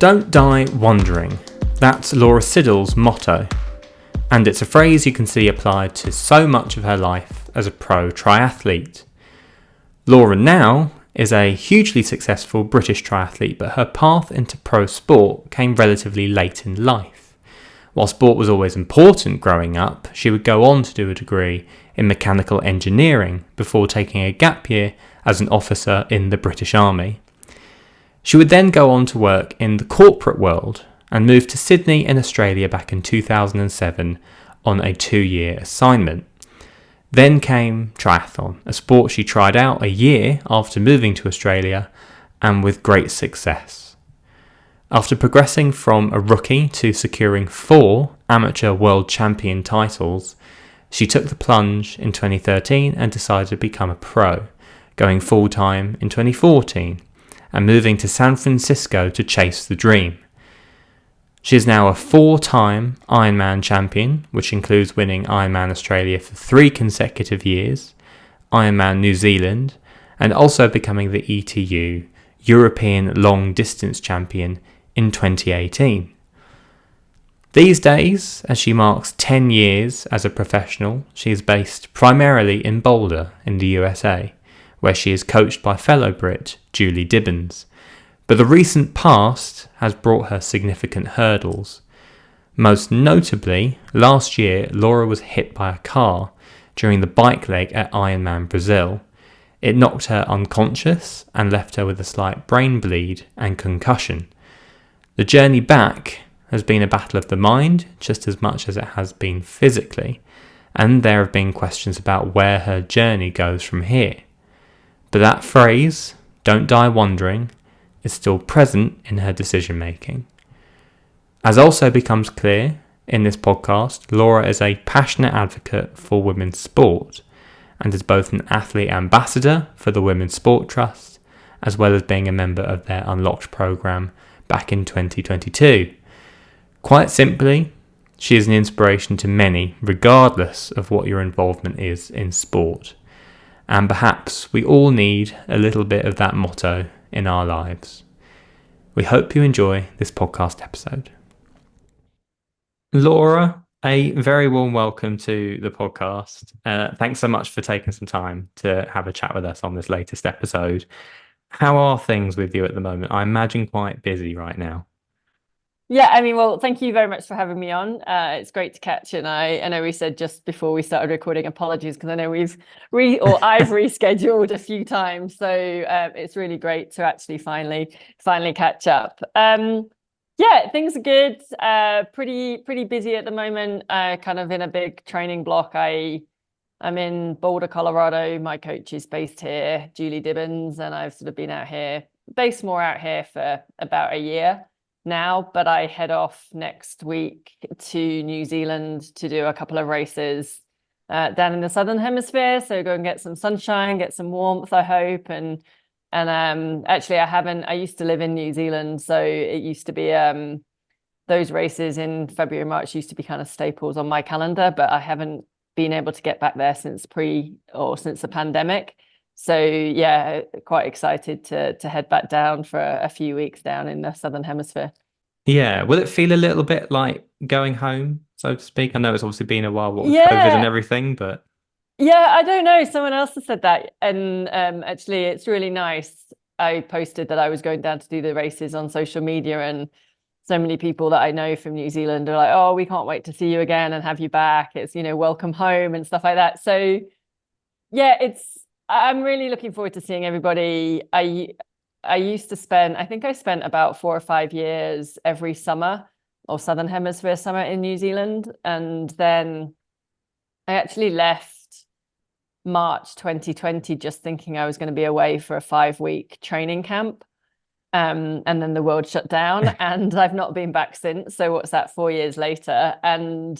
Don't die wondering. That's Laura Siddall's motto, and it's a phrase you can see applied to so much of her life as a pro triathlete. Laura now is a hugely successful British triathlete, but her path into pro sport came relatively late in life. While sport was always important growing up, she would go on to do a degree in mechanical engineering before taking a gap year as an officer in the British Army. She would then go on to work in the corporate world and moved to Sydney in Australia back in 2007 on a 2-year assignment. Then came triathlon, a sport she tried out a year after moving to Australia, and with great success. After progressing from a rookie to securing 4 amateur world champion titles, she took the plunge in 2013 and decided to become a pro, going full-time in 2014 and moving to San Francisco to chase the dream. She is now a 4-time Ironman champion, which includes winning Ironman Australia for 3 consecutive years, Ironman New Zealand, and also becoming the ETU European Long Distance Champion in 2018. These days, as she marks 10 years as a professional, she is based primarily in Boulder in the USA, where she is coached by fellow Brit Julie Dibbons. But the recent past has brought her significant hurdles. Most notably, last year Laura was hit by a car during the bike leg at Ironman Brazil. It knocked her unconscious and left her with a slight brain bleed and concussion. The journey back has been a battle of the mind just as much as it has been physically, and there have been questions about where her journey goes from here. But that phrase, "don't die wondering," is still present in her decision making. As also becomes clear in this podcast, Laura is a passionate advocate for women's sport and is both an athlete ambassador for the Women's Sport Trust, as well as being a member of their Unlocked programme back in 2022. Quite simply, she is an inspiration to many, regardless of what your involvement is in sport. And perhaps we all need a little bit of that motto in our lives. We hope you enjoy this podcast episode. Laura, a very warm welcome to the podcast. Thanks so much for taking some time to have a chat with us on this latest episode. How are things with you at the moment? I imagine quite busy right now. Yeah, I mean, well, thank you very much for having me on. It's great to catch you. And I know we said just before we started recording, apologies, because I know I've rescheduled a few times. So it's really great to actually finally catch up. Yeah, things are good. Pretty busy at the moment. Kind of in a big training block. I'm in Boulder, Colorado. My coach is based here, Julie Dibbons, and I've sort of been based more out here for about a year now, but I head off next week to New Zealand to do a couple of races down in the Southern Hemisphere. So go and get some sunshine, get some warmth, I hope. And actually I used to live in New Zealand, so it used to be those races in February, March used to be kind of staples on my calendar, but I haven't been able to get back there since the pandemic. So yeah, quite excited to head back down for a few weeks down in the Southern Hemisphere. Yeah, will it feel a little bit like going home, so to speak? I know it's obviously been a while with Yeah. COVID and everything, but yeah, I don't know. Someone else has said that, and actually, it's really nice. I posted that I was going down to do the races on social media, and so many people that I know from New Zealand are like, "Oh, we can't wait to see you again and have you back. It's welcome home and stuff like that." So yeah, I'm really looking forward to seeing everybody. I think I spent about 4 or 5 years every summer or Southern Hemisphere summer in New Zealand. And then I actually left March 2020 just thinking I was going to be away for a 5-week training camp. And then the world shut down and I've not been back since. So what's that, 4 years later? And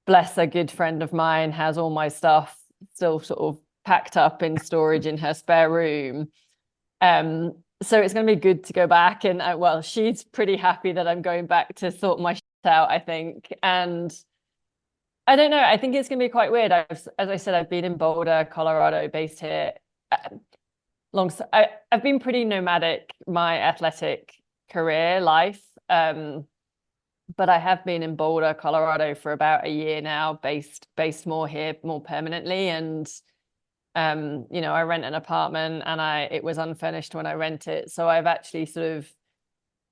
bless, a good friend of mine has all my stuff still sort of packed up in storage in her spare room. So it's going to be good to go back, and she's pretty happy that I'm going back to sort my shit out, I think. And I don't know, I think it's going to be quite weird. As I said, I've been in Boulder, Colorado, based here. I've been pretty nomadic, my athletic career life. But I have been in Boulder, Colorado for about a year now, based more here, more permanently. And I rent an apartment and it was unfurnished when I rent it. So I've actually sort of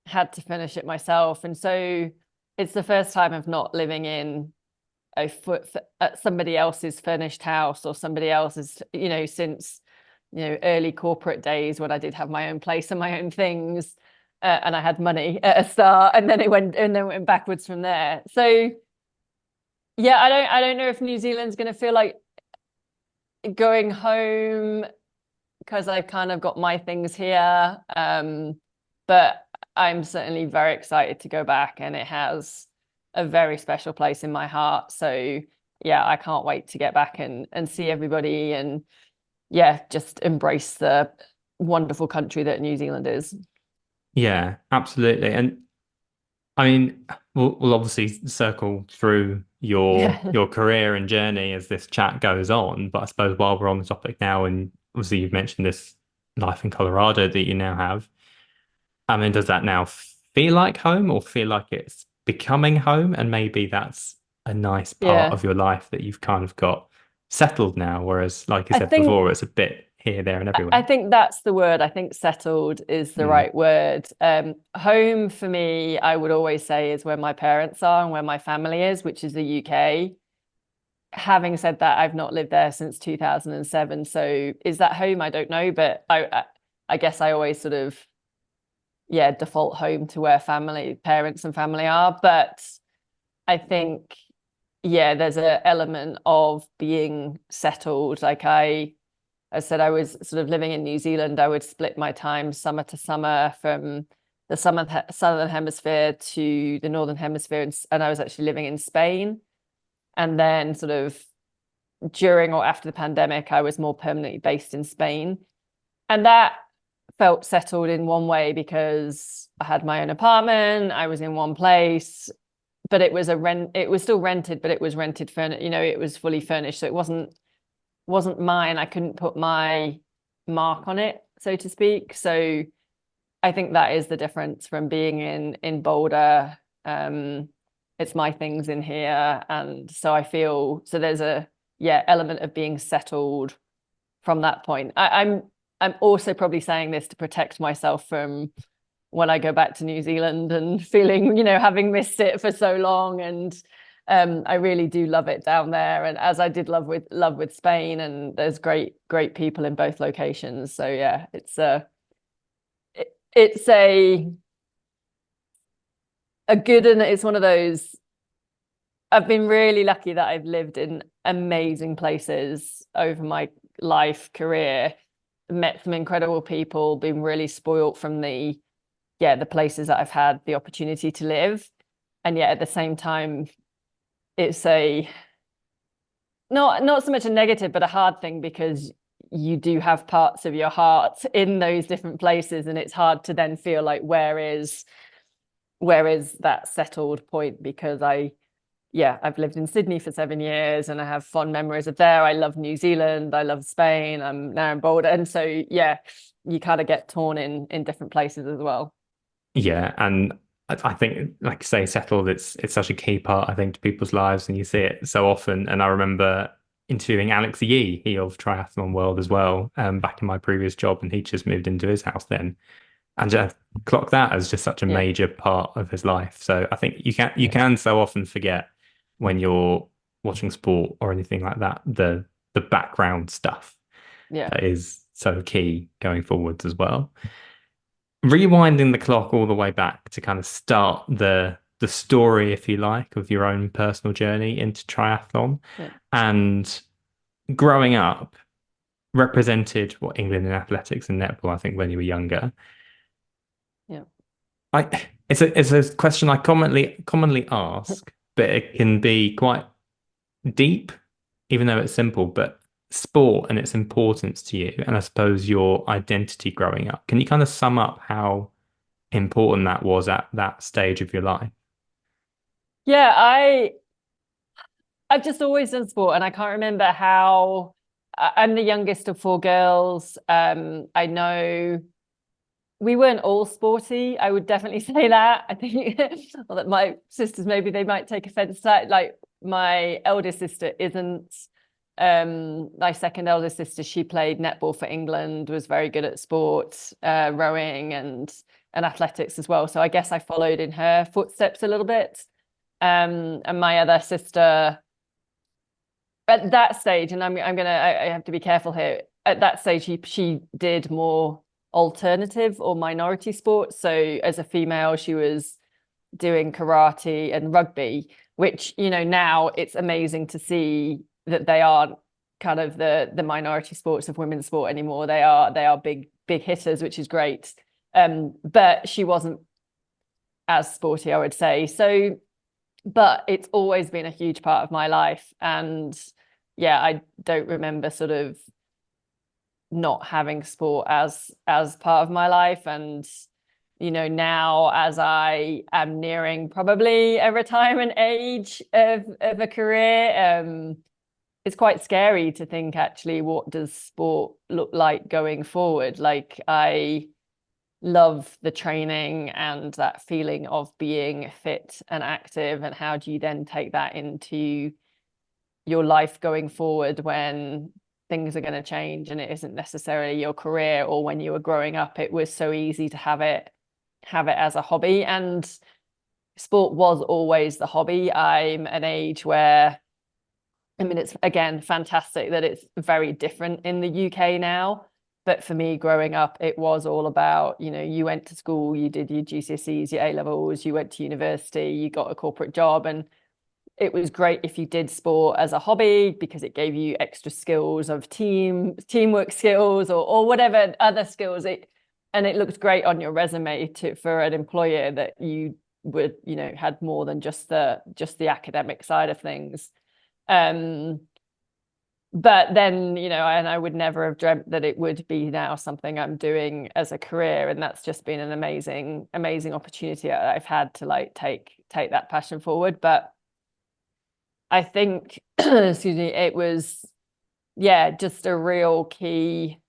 had to finish it myself. And so it's the first time of not living in at somebody else's furnished house or somebody else's, since, early corporate days when I did have my own place and my own things. And I had money at a start, and then it went backwards from there. So yeah, I don't know if New Zealand's going to feel like going home because I've kind of got my things here. But I'm certainly very excited to go back, and it has a very special place in my heart. So yeah, I can't wait to get back and see everybody, and yeah, just embrace the wonderful country that New Zealand is. Yeah, absolutely. And I mean, we'll obviously circle through your Yeah. your career and journey as this chat goes on. But I suppose while we're on the topic now, and obviously you've mentioned this life in Colorado that you now have. I mean, does that now feel like home or feel like it's becoming home? And maybe that's a nice part Yeah. of your life that you've kind of got settled now. Whereas, like you I said think before, it's a bit here, there, and I everywhere. think that's the word. I think settled is the Mm. right word. Home for me, I would always say, is where my parents are and where my family is, which is the UK. Having said that, I've not lived there since 2007. So is that home? I don't know, but I guess I always sort of, yeah, default home to where parents and family are. But I think, yeah, there's an element of being settled. Like I said, I was sort of living in New Zealand. I would split my time summer to summer from the southern hemisphere to the northern hemisphere, and I was actually living in Spain. And then, sort of during or after the pandemic, I was more permanently based in Spain, and that felt settled in one way because I had my own apartment. I was in one place, but it was a rent. It was still rented, but it was rented furnished. It was fully furnished, so it wasn't mine. I couldn't put my mark on it, so to speak. So I think that is the difference from being in Boulder. It's my things in here, and so I feel so there's a element of being settled from that point. I'm also probably saying this to protect myself from when I go back to New Zealand and feeling, having missed it for so long. And I really do love it down there. And as I did love with Spain, and there's great people in both locations. So yeah, it's a good, and it's one of those. I've been really lucky that I've lived in amazing places over my life career, met some incredible people, been really spoilt from the places that I've had the opportunity to live. And yet at the same time, it's not so much a negative, but a hard thing, because you do have parts of your heart in those different places, and it's hard to then feel like where is that settled point, because I've lived in Sydney for 7 years and I have fond memories of there. I love New Zealand, I love Spain, I'm now in Boulder. And so yeah, you kind of get torn in different places as well. Yeah, and I think, like you say, settled. It's such a key part, I think, to people's lives, and you see it so often. And I remember interviewing Alex Yee, he of Triathlon World as well, back in my previous job, and he just moved into his house then, and just clocked that as just such a Yeah, major part of his life. So I think you can so often forget when you're watching sport or anything like that, the background stuff yeah, that is so key going forwards as well. Rewinding the clock all the way back to kind of start the story, if you like, of your own personal journey into triathlon, yeah, and growing up represented what England in athletics and netball, I think, when you were younger. yeah. It's a question I commonly ask, but it can be quite deep, even though it's simple. But sport and its importance to you, and I suppose your identity growing up. Can you kind of sum up how important that was at that stage of your life? Yeah, I've just always done sport, and I can't remember how. I'm the youngest of four girls. I know we weren't all sporty. I would definitely say that. I think well, that my sisters, maybe they might take offense to that. Like my eldest sister isn't. My second eldest sister, she played netball for England, was very good at sport, rowing and athletics as well. So I guess I followed in her footsteps a little bit. And my other sister at that stage, and I have to be careful here. At that stage, she did more alternative or minority sports. So as a female, she was doing karate and rugby, which, you know, now it's amazing to see that they aren't kind of the minority sports of women's sport anymore. They are big hitters, which is great. But she wasn't as sporty, I would say. So, but it's always been a huge part of my life. And yeah, I don't remember sort of not having sport as part of my life. And you know, now as I am nearing probably a retirement age of a career, it's quite scary to think actually what does sport look like going forward. Like I love the training and that feeling of being fit and active, and how do you then take that into your life going forward when things are going to change and it isn't necessarily your career, or when you were growing up it was so easy to have it as a hobby. And sport was always the hobby. I'm an age where, I mean, it's again fantastic that it's very different in the UK now, but for me growing up it was all about, you know, you went to school, you did your GCSEs, your A levels, you went to university, you got a corporate job, and it was great if you did sport as a hobby because it gave you extra skills of teamwork skills or whatever other skills. And it looked great on your resume for an employer that you would, you know, had more than just the academic side of things. But then, you know, and I would never have dreamt that it would be now something I'm doing as a career. And that's just been an amazing opportunity I've had to like take that passion forward. But I think, excuse me, it was, yeah, just a real key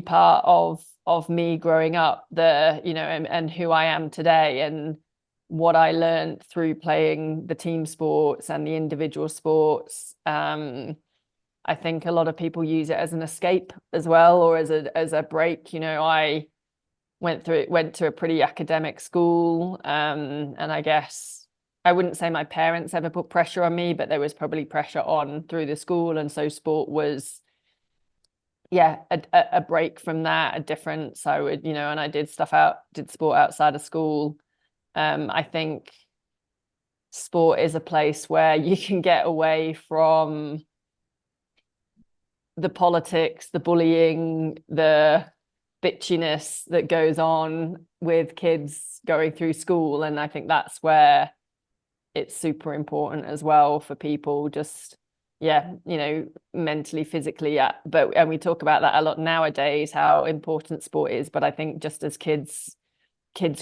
part of me growing up, the, you know, and who I am today, and what I learned through playing the team sports and the individual sports. I think a lot of people use it as an escape as well, or as a break. You know, I went to a pretty academic school, and I guess I wouldn't say my parents ever put pressure on me, but there was probably pressure on through the school. And so sport was, yeah, a break from that, a difference. I would, you know, and I did sport outside of school. I think sport is a place where you can get away from the politics, the bullying, the bitchiness that goes on with kids going through school. And I think that's where it's super important as well for people, just, yeah, you know, mentally, physically. Yeah. And we talk about that a lot nowadays, how important sport is. But I think just as kids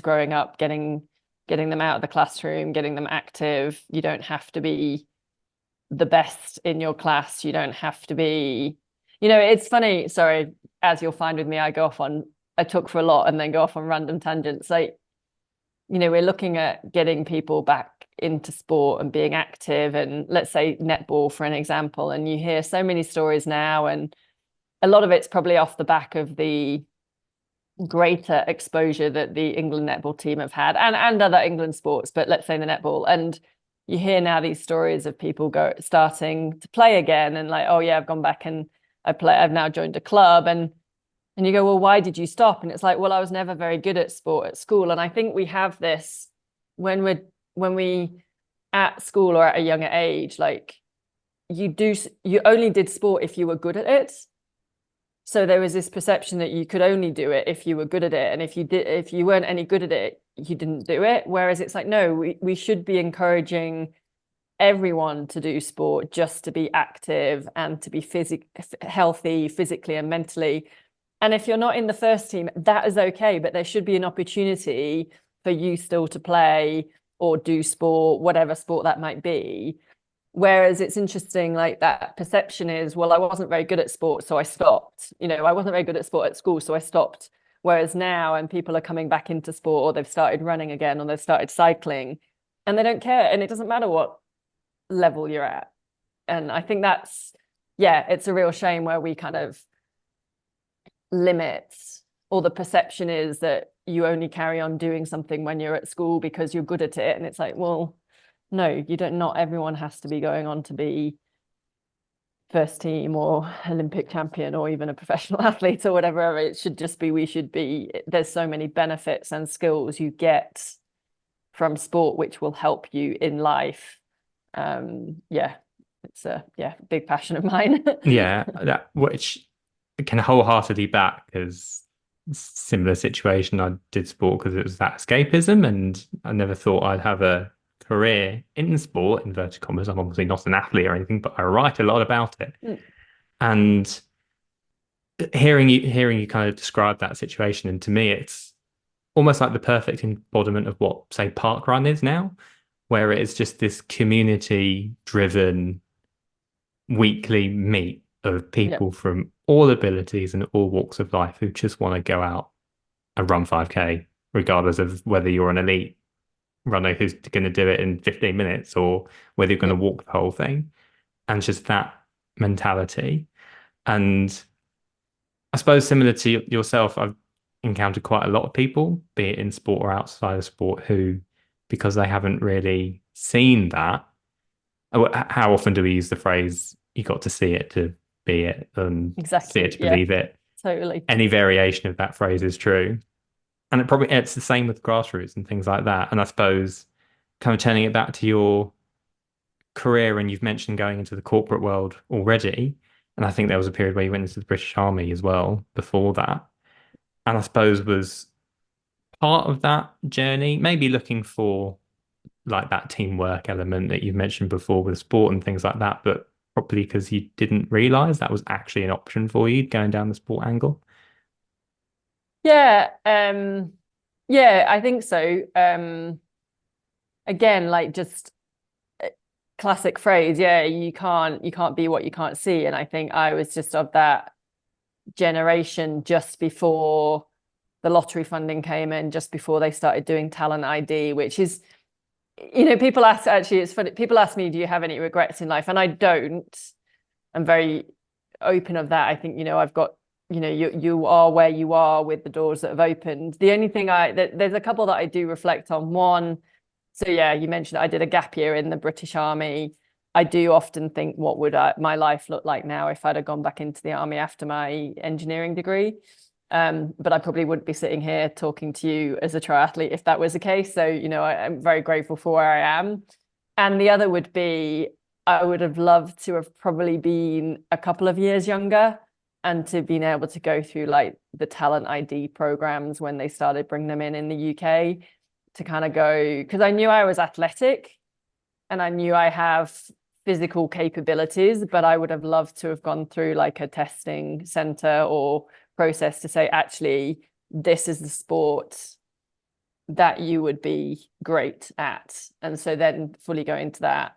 growing up, getting them out of the classroom, getting them active, you don't have to be the best in your class. You don't have to be, you know, it's funny, sorry, as you'll find with me, I talk for a lot and then go off on random tangents. Like, you know, we're looking at getting people back into sport and being active, and let's say netball for an example, and you hear so many stories now, and a lot of it's probably off the back of the greater exposure that the England netball team have had, and other England sports, but let's say the netball. And you hear now these stories of people starting to play again, and like, oh yeah, I've gone back and I've now joined a club, and you go, well, why did you stop? And it's like, well, I was never very good at sport at school. And I think we have this when we at school or at a younger age, like you only did sport if you were good at it. So there was this perception that you could only do it if you were good at it. And if you weren't any good at it, you didn't do it. Whereas it's like, no, we should be encouraging everyone to do sport, just to be active and to be healthy physically and mentally. And if you're not in the first team, that is okay, but there should be an opportunity for you still to play or do sport, whatever sport that might be. Whereas it's interesting, like that perception is, well, I wasn't very good at sport, so I stopped. You know, I wasn't very good at sport at school, so I stopped. Whereas now, and people are coming back into sport, or they've started running again, or they've started cycling, and they don't care, and it doesn't matter what level you're at. And I think that's, yeah, it's a real shame where we kind of limit, or the perception is that you only carry on doing something when you're at school because you're good at it. And it's like, well, no, you don't, not everyone has to be going on to be first team or Olympic champion or even a professional athlete or whatever. It should just be, we should be, there's so many benefits and skills you get from sport which will help you in life. Yeah, it's a big passion of mine. Yeah, that which I can wholeheartedly back, because similar situation. I did sport because it was that escapism, and I never thought I'd have a career in sport, inverted commas. I'm obviously not an athlete or anything, but I write a lot about it. Mm. And hearing you kind of describe that situation, and to me it's almost like the perfect embodiment of what, say, parkrun is now, where it is just this community driven weekly meet of Yeah, people from all abilities and all walks of life who just want to go out and run 5K, regardless of whether you're an elite runner who's going to do it in 15 minutes or whether you're going yeah, to walk the whole thing. And just that mentality. And I suppose similar to yourself, I've encountered quite a lot of people, be it in sport or outside of sport, who, because they haven't really seen that, how often do we use the phrase, you got to see it to be it, and see it exactly. to Yeah, believe it? totally. Any variation of that phrase is true. And it's the same with grassroots and things like that. And I suppose kind of turning it back to your career, and you've mentioned going into the corporate world already. And I think there was a period where you went into the British Army as well before that. And I suppose was part of that journey, maybe looking for like that teamwork element that you've mentioned before with sport and things like that, but probably because you didn't realize that was actually an option for you going down the sport angle. Yeah, yeah, I think so. Again, like just classic phrase, yeah, you can't be what you can't see. And I think I was just of that generation just before the lottery funding came in, just before they started doing talent ID, which is, people ask, actually, it's funny, people ask me, do you have any regrets in life? And I don't. I'm very open of that. I think, I've got, you are where you are with the doors that have opened. The only thing there's a couple that I do reflect on. One, so yeah, you mentioned I did a gap year in the British Army. I do often think, what would my life look like now if I'd have gone back into the army after my engineering degree? But I probably wouldn't be sitting here talking to you as a triathlete if that was the case. So, I'm very grateful for where I am. And the other would be, I would have loved to have probably been a couple of years younger, and to been able to go through like the talent ID programs when they started bringing them in the UK, to kind of go, because I knew I was athletic and I knew I have physical capabilities, but I would have loved to have gone through like a testing center or process to say, actually, this is the sport that you would be great at. And so then fully go into that.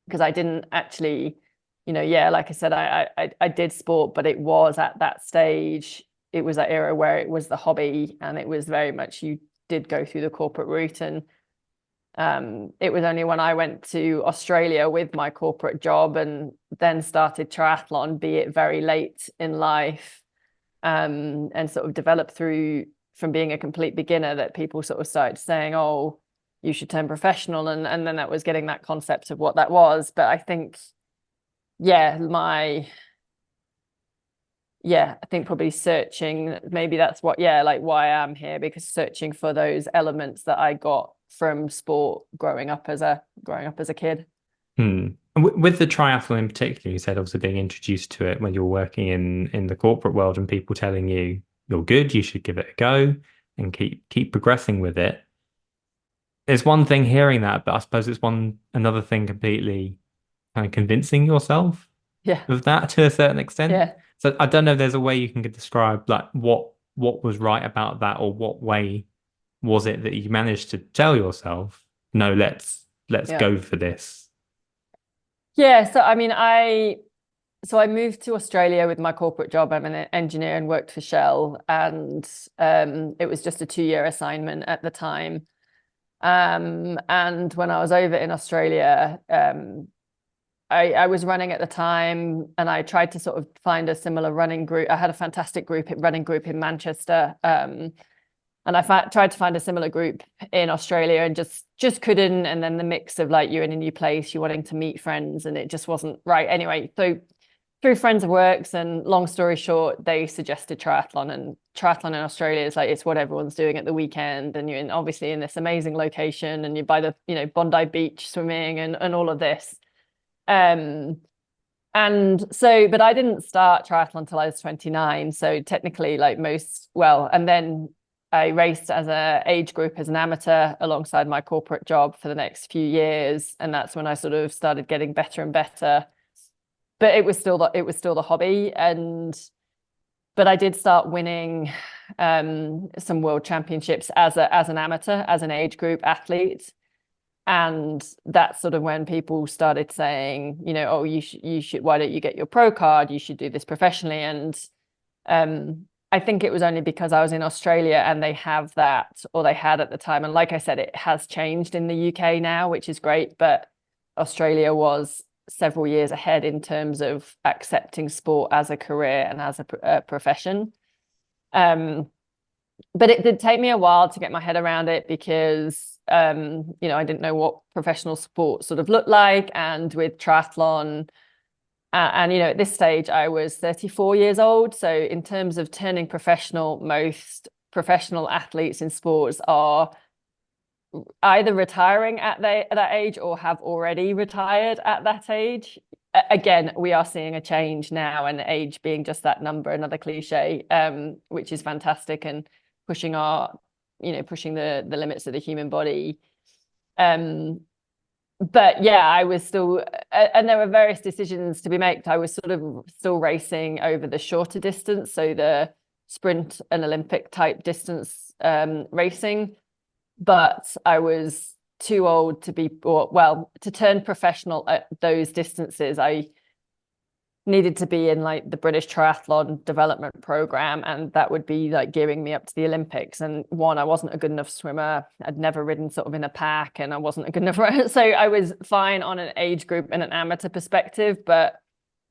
Because I didn't actually, yeah, like I said, I did sport, but it was at that stage, it was that era where it was the hobby, and it was very much, you did go through the corporate route. And it was only when I went to Australia with my corporate job and then started triathlon, be it very late in life, and sort of developed through from being a complete beginner, that people sort of started saying, oh, you should turn professional. And then that was getting that concept of what that was. But I think, yeah, I think probably searching, maybe that's what, like why I'm here, because searching for those elements that I got from sport growing up as a kid. Hmm. With the triathlon in particular, you said obviously being introduced to it when you're working in the corporate world, and people telling you you're good, you should give it a go and keep progressing with it. There's one thing hearing that, but I suppose it's another thing completely kind of convincing yourself Yeah. of that to a certain extent. Yeah. So I don't know if there's a way you can describe like what was right about that, or what way was it that you managed to tell yourself, no, let's Yeah. go for this. Yeah. So, I mean, so I moved to Australia with my corporate job. I'm an engineer and worked for Shell, and it was just a 2-year assignment at the time. And when I was over in Australia, I was running at the time, and I tried to sort of find a similar running group. I had a fantastic running group in Manchester, and I tried to find a similar group in Australia, and just couldn't. And then the mix of like you're in a new place, you're wanting to meet friends, and it just wasn't right. Anyway, so through friends of works, and long story short, they suggested triathlon, and triathlon in Australia is like it's what everyone's doing at the weekend, and you're obviously in this amazing location, and you're by the Bondi Beach swimming and all of this. Um, and so, but I didn't start triathlon until I was 29. So technically, like and then I raced as a age group as an amateur alongside my corporate job for the next few years. And that's when I sort of started getting better and better. But it was still the hobby. But I did start winning some world championships as an amateur, as an age group athlete. And that's sort of when people started saying, oh, you should, why don't you get your pro card? You should do this professionally. And I think it was only because I was in Australia and they have that, or they had at the time. And like I said, it has changed in the UK now, which is great. But Australia was several years ahead in terms of accepting sport as a career and as a profession. But it did take me a while to get my head around it because I didn't know what professional sport sort of looked like. And with triathlon, and at this stage, I was 34 years old. So in terms of turning professional, most professional athletes in sports are either retiring at that age or have already retired at that age. Again, we are seeing a change now, and age being just that number, another cliche, which is fantastic, and pushing the limits of the human body. But yeah, I was still, and there were various decisions to be made. I was sort of still racing over the shorter distance, so the sprint and Olympic type distance racing, but I was too old to to turn professional at those distances. I needed to be in like the British Triathlon Development Program, and that would be like gearing me up to the Olympics. And I wasn't a good enough swimmer. I'd never ridden sort of in a pack, and I wasn't a good enough runner. So I was fine on an age group and an amateur perspective, but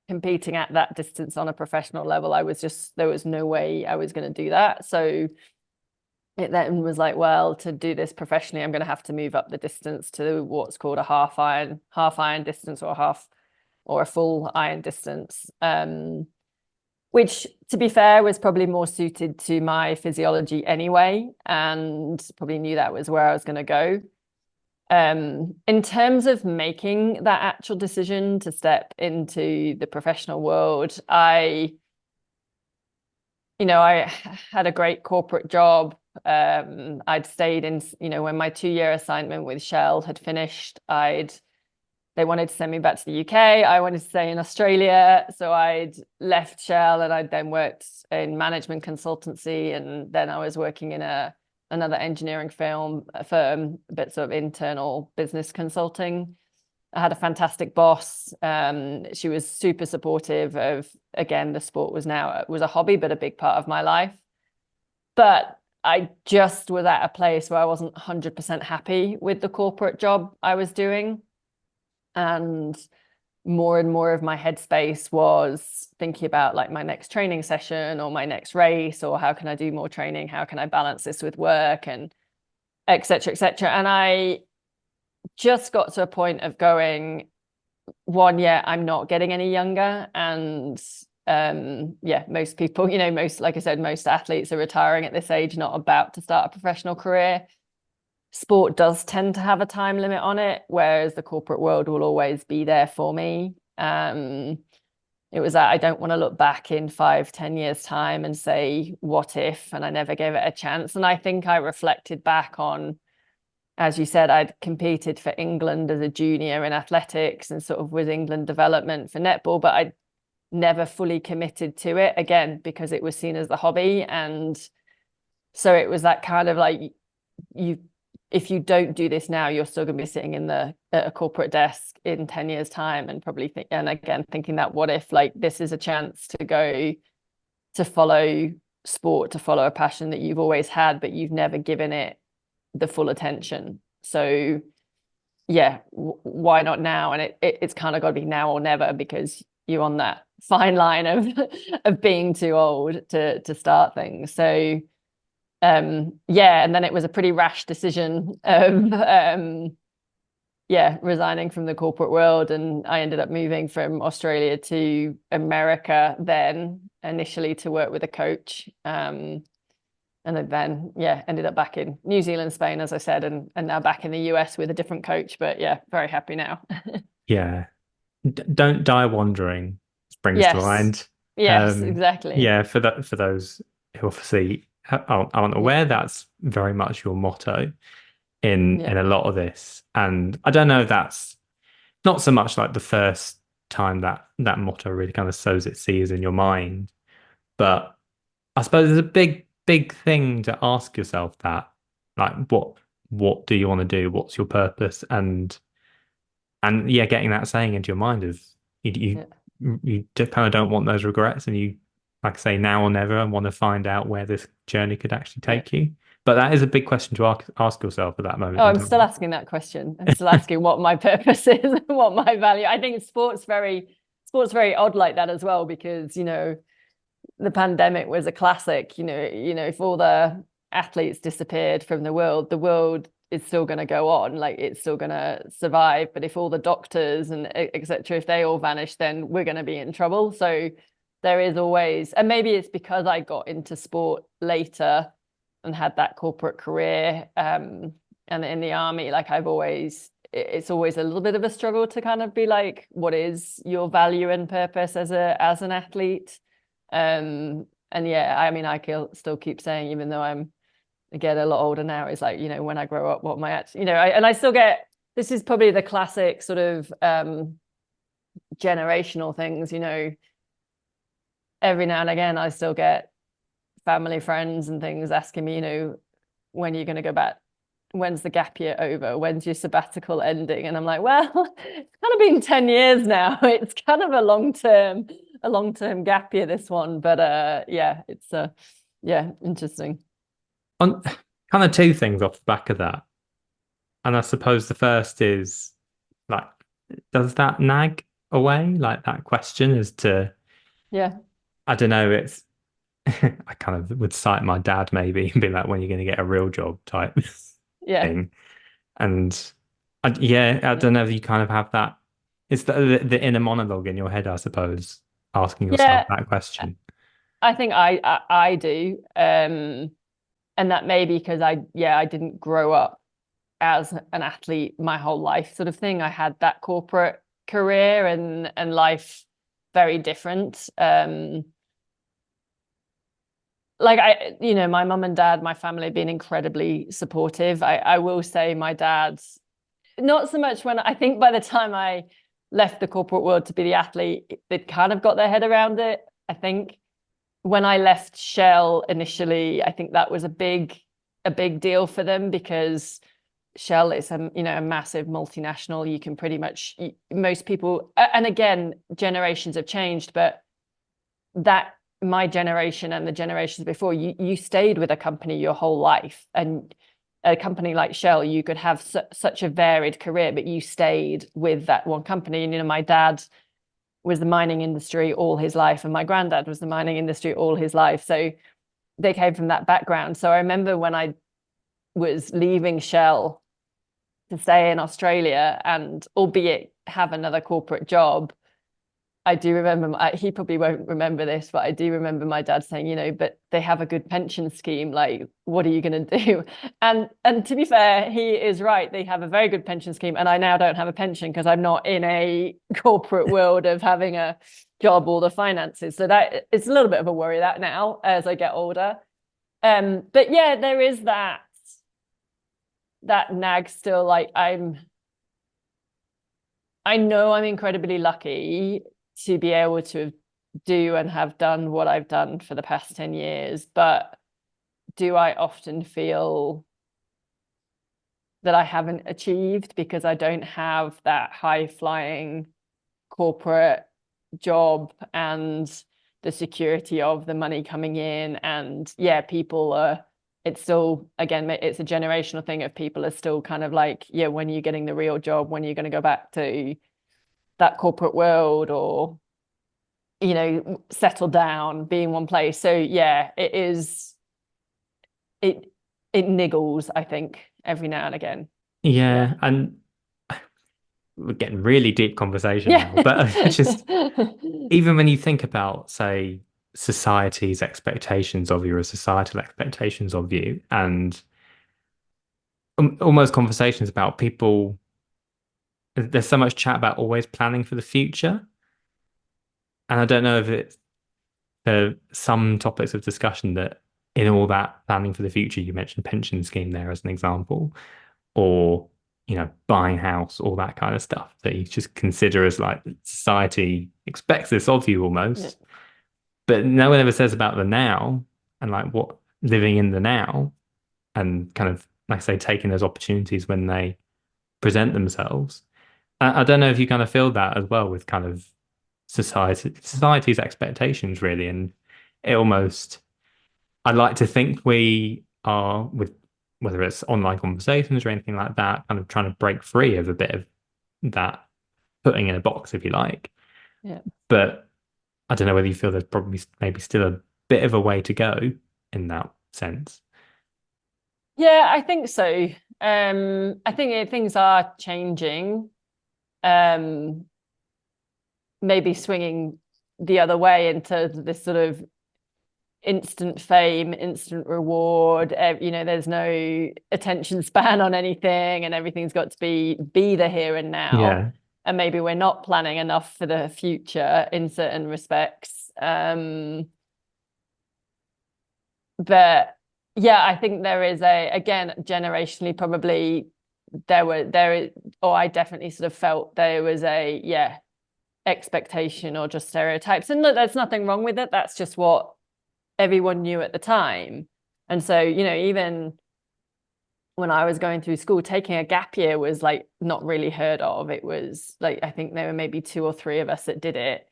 competing at that distance on a professional level, there was no way I was going to do that. So it then was like, well, to do this professionally, I'm going to have to move up the distance to what's called a half iron distance, or a full iron distance, which, to be fair, was probably more suited to my physiology anyway, and probably knew that was where I was going to go. In terms of making that actual decision to step into the professional world, I had a great corporate job. I'd stayed in, when my 2-year assignment with Shell had finished, they wanted to send me back to the UK. I wanted to stay in Australia. So I'd left Shell, and I'd then worked in management consultancy. And then I was working in another engineering firm, but sort of internal business consulting. I had a fantastic boss. She was super supportive of, again, the sport was a hobby, but a big part of my life. But I just was at a place where I wasn't 100% happy with the corporate job I was doing. And more of my headspace was thinking about like my next training session or my next race, or how can I do more training? How can I balance this with work, and et cetera, et cetera. And I just got to a point of going, I'm not getting any younger. And most people, like I said, most athletes are retiring at this age, not about to start a professional career. Sport does tend to have a time limit on it, whereas the corporate world will always be there for me. It was that I don't want to look back in 5-10 years time and say, what if, and I never gave it a chance. And I think I reflected back on, as you said, I'd competed for England as a junior in athletics and sort of with England development for netball, but I never fully committed to it, again, because it was seen as the hobby. And so it was that kind of like, if you don't do this now, you're still going to be sitting at a corporate desk in 10 years time, and probably and again thinking that, what if, like, this is a chance to go to follow sport, to follow a passion that you've always had, but you've never given it the full attention. So yeah, why not now? And it's kind of got to be now or never, because you're on that fine line of of being too old to start things. So yeah, and then it was a pretty rash decision of yeah, resigning from the corporate world, and I ended up moving from Australia to America then, initially to work with a coach. And then yeah, ended up back in New Zealand, Spain, as I said, and now back in the US with a different coach. But yeah, very happy now. Yeah. Don't die wandering springs to Yes. mind. Yes, exactly. Yeah, for those who obviously aren't Yeah. aware, that's very much your motto Yeah. in a lot of this. And I don't know if that's not so much like the first time that that motto really kind of sows its seeds in your mind, but I suppose there's a big thing to ask yourself that, like, what do you want to do? What's your purpose? And yeah, getting that saying into your mind of Yeah. you kind of don't want those regrets, and you, like I say, now or never, and want to find out where this journey could actually Yeah. take you. But that is a big question to ask yourself at that moment Oh, in I'm still time. asking that question. I'm still asking what my purpose is and what my value. I think sports very odd like that as well, because the pandemic was a classic. If all the athletes disappeared from the world is still going to go on, like, it's still going to survive. But if all the doctors and etc., if they all vanish, then we're going to be in trouble. So there is always, and maybe it's because I got into sport later and had that corporate career, and in the army, like, it's always a little bit of a struggle to kind of be like, what is your value and purpose as an athlete? And yeah, I mean, still keep saying, even though I'm again a lot older now, is like, when I grow up, what my actually, and I still get, this is probably the classic sort of generational things, every now and again I still get family, friends and things asking me, when are you going to go back? When's the gap year over? When's your sabbatical ending? And I'm like, well, it's kind of been 10 years now. It's kind of a long-term gap year, this one. But yeah, it's yeah, interesting. On kind of two things off the back of that, and I suppose the first is, like, does that nag away? Like, that question as to, Yeah. I don't know, it's I kind of would cite my dad maybe and be like, when you're going to get a real job type Yeah. thing. And yeah, I Yeah. don't know if you kind of have that. It's the inner monologue in your head, I suppose, asking yourself Yeah, that question. I think I do. And that may be because I didn't grow up as an athlete my whole life, sort of thing. I had that corporate career and life very different. Like, my mum and dad, my family have been incredibly supportive. I will say my dad's not so much. When I think by the time I left the corporate world to be the athlete, they'd kind of got their head around it. I think when I left Shell initially, I think that was a big deal for them, because Shell is a massive multinational. You can pretty much, most people, and again, generations have changed, but that my generation and the generations before, you stayed with a company your whole life. And a company like Shell, you could have such a varied career, but you stayed with that one company. And my dad was the mining industry all his life, and my granddad was the mining industry all his life. So they came from that background. So I remember when I was leaving Shell to stay in Australia, and albeit have another corporate job, I do remember, he probably won't remember this, but I do remember my dad saying, but they have a good pension scheme. Like, what are you going to do? And to be fair, he is right. They have a very good pension scheme. And I now don't have a pension because I'm not in a corporate world of having a job or the finances. So that it's a little bit of a worry that now as I get older. But yeah, there is that nag still. Like, I know I'm incredibly lucky to be able to do and have done what I've done for the past 10 years, but do I often feel that I haven't achieved because I don't have that high flying corporate job and the security of the money coming in. And yeah, people are, it's still, again, it's a generational thing of people are still kind of like, yeah, when are you getting the real job? When are you going to go back to that corporate world, or, you know, settle down, be in one place? So yeah, it is, it, it niggles, I think, every now and again. Yeah. Yeah, and we're getting really deep conversation Yeah. now, but just even when you think about, say, society's expectations of you or societal expectations of you, and almost conversations about people, there's so much chat about always planning for the future. And I don't know if it's some topics of discussion that in all that planning for the future, you mentioned pension scheme there as an example, or buying house, all that kind of stuff that you just consider as like society expects this of you Yeah. almost. But no one ever says about the now and like what living in the now and kind of like I say taking those opportunities when they present themselves. I don't know if you kind of feel that as well with kind of society's expectations really, and it almost I'd like to think we are with whether it's online conversations or anything like that, kind of trying to break free of a bit of that putting in a box, if you like. Yeah. But I don't know whether you feel there's probably maybe still a bit of a way to go in that sense. Yeah, I think so. I think things are changing. Um, Maybe swinging the other way into this sort of instant fame, instant reward. You know, there's no attention span on anything, and everything's got to be the here and now. Yeah. And maybe we're not planning enough for the future in certain respects. But yeah, I think there is again, generationally, probably or I definitely sort of felt there was expectation or just stereotypes. And look, there's nothing wrong with it. That's just what everyone knew at the time. And so, you know, even when I was going through school, taking a gap year was like not really heard of. It was like, I think there were maybe two or three of us that did it.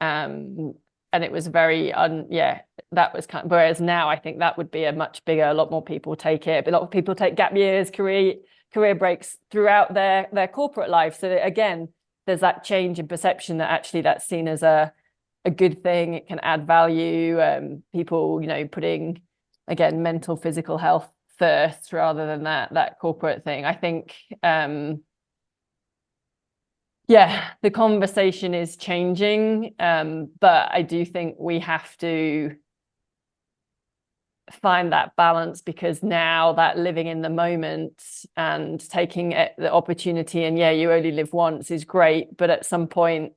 And it was very that was kind of, whereas now I think that would be a much bigger, a lot more people take it. But a lot of people take gap years, career breaks throughout their corporate life. So again, there's that change in perception that actually that's seen as a good thing. It can add value. People, you know, putting again mental, physical health first rather than that corporate thing. I think yeah, the conversation is changing, but I do think we have to find that balance, because now that living in the moment and taking the opportunity, and yeah, you only live once, is great, but at some point,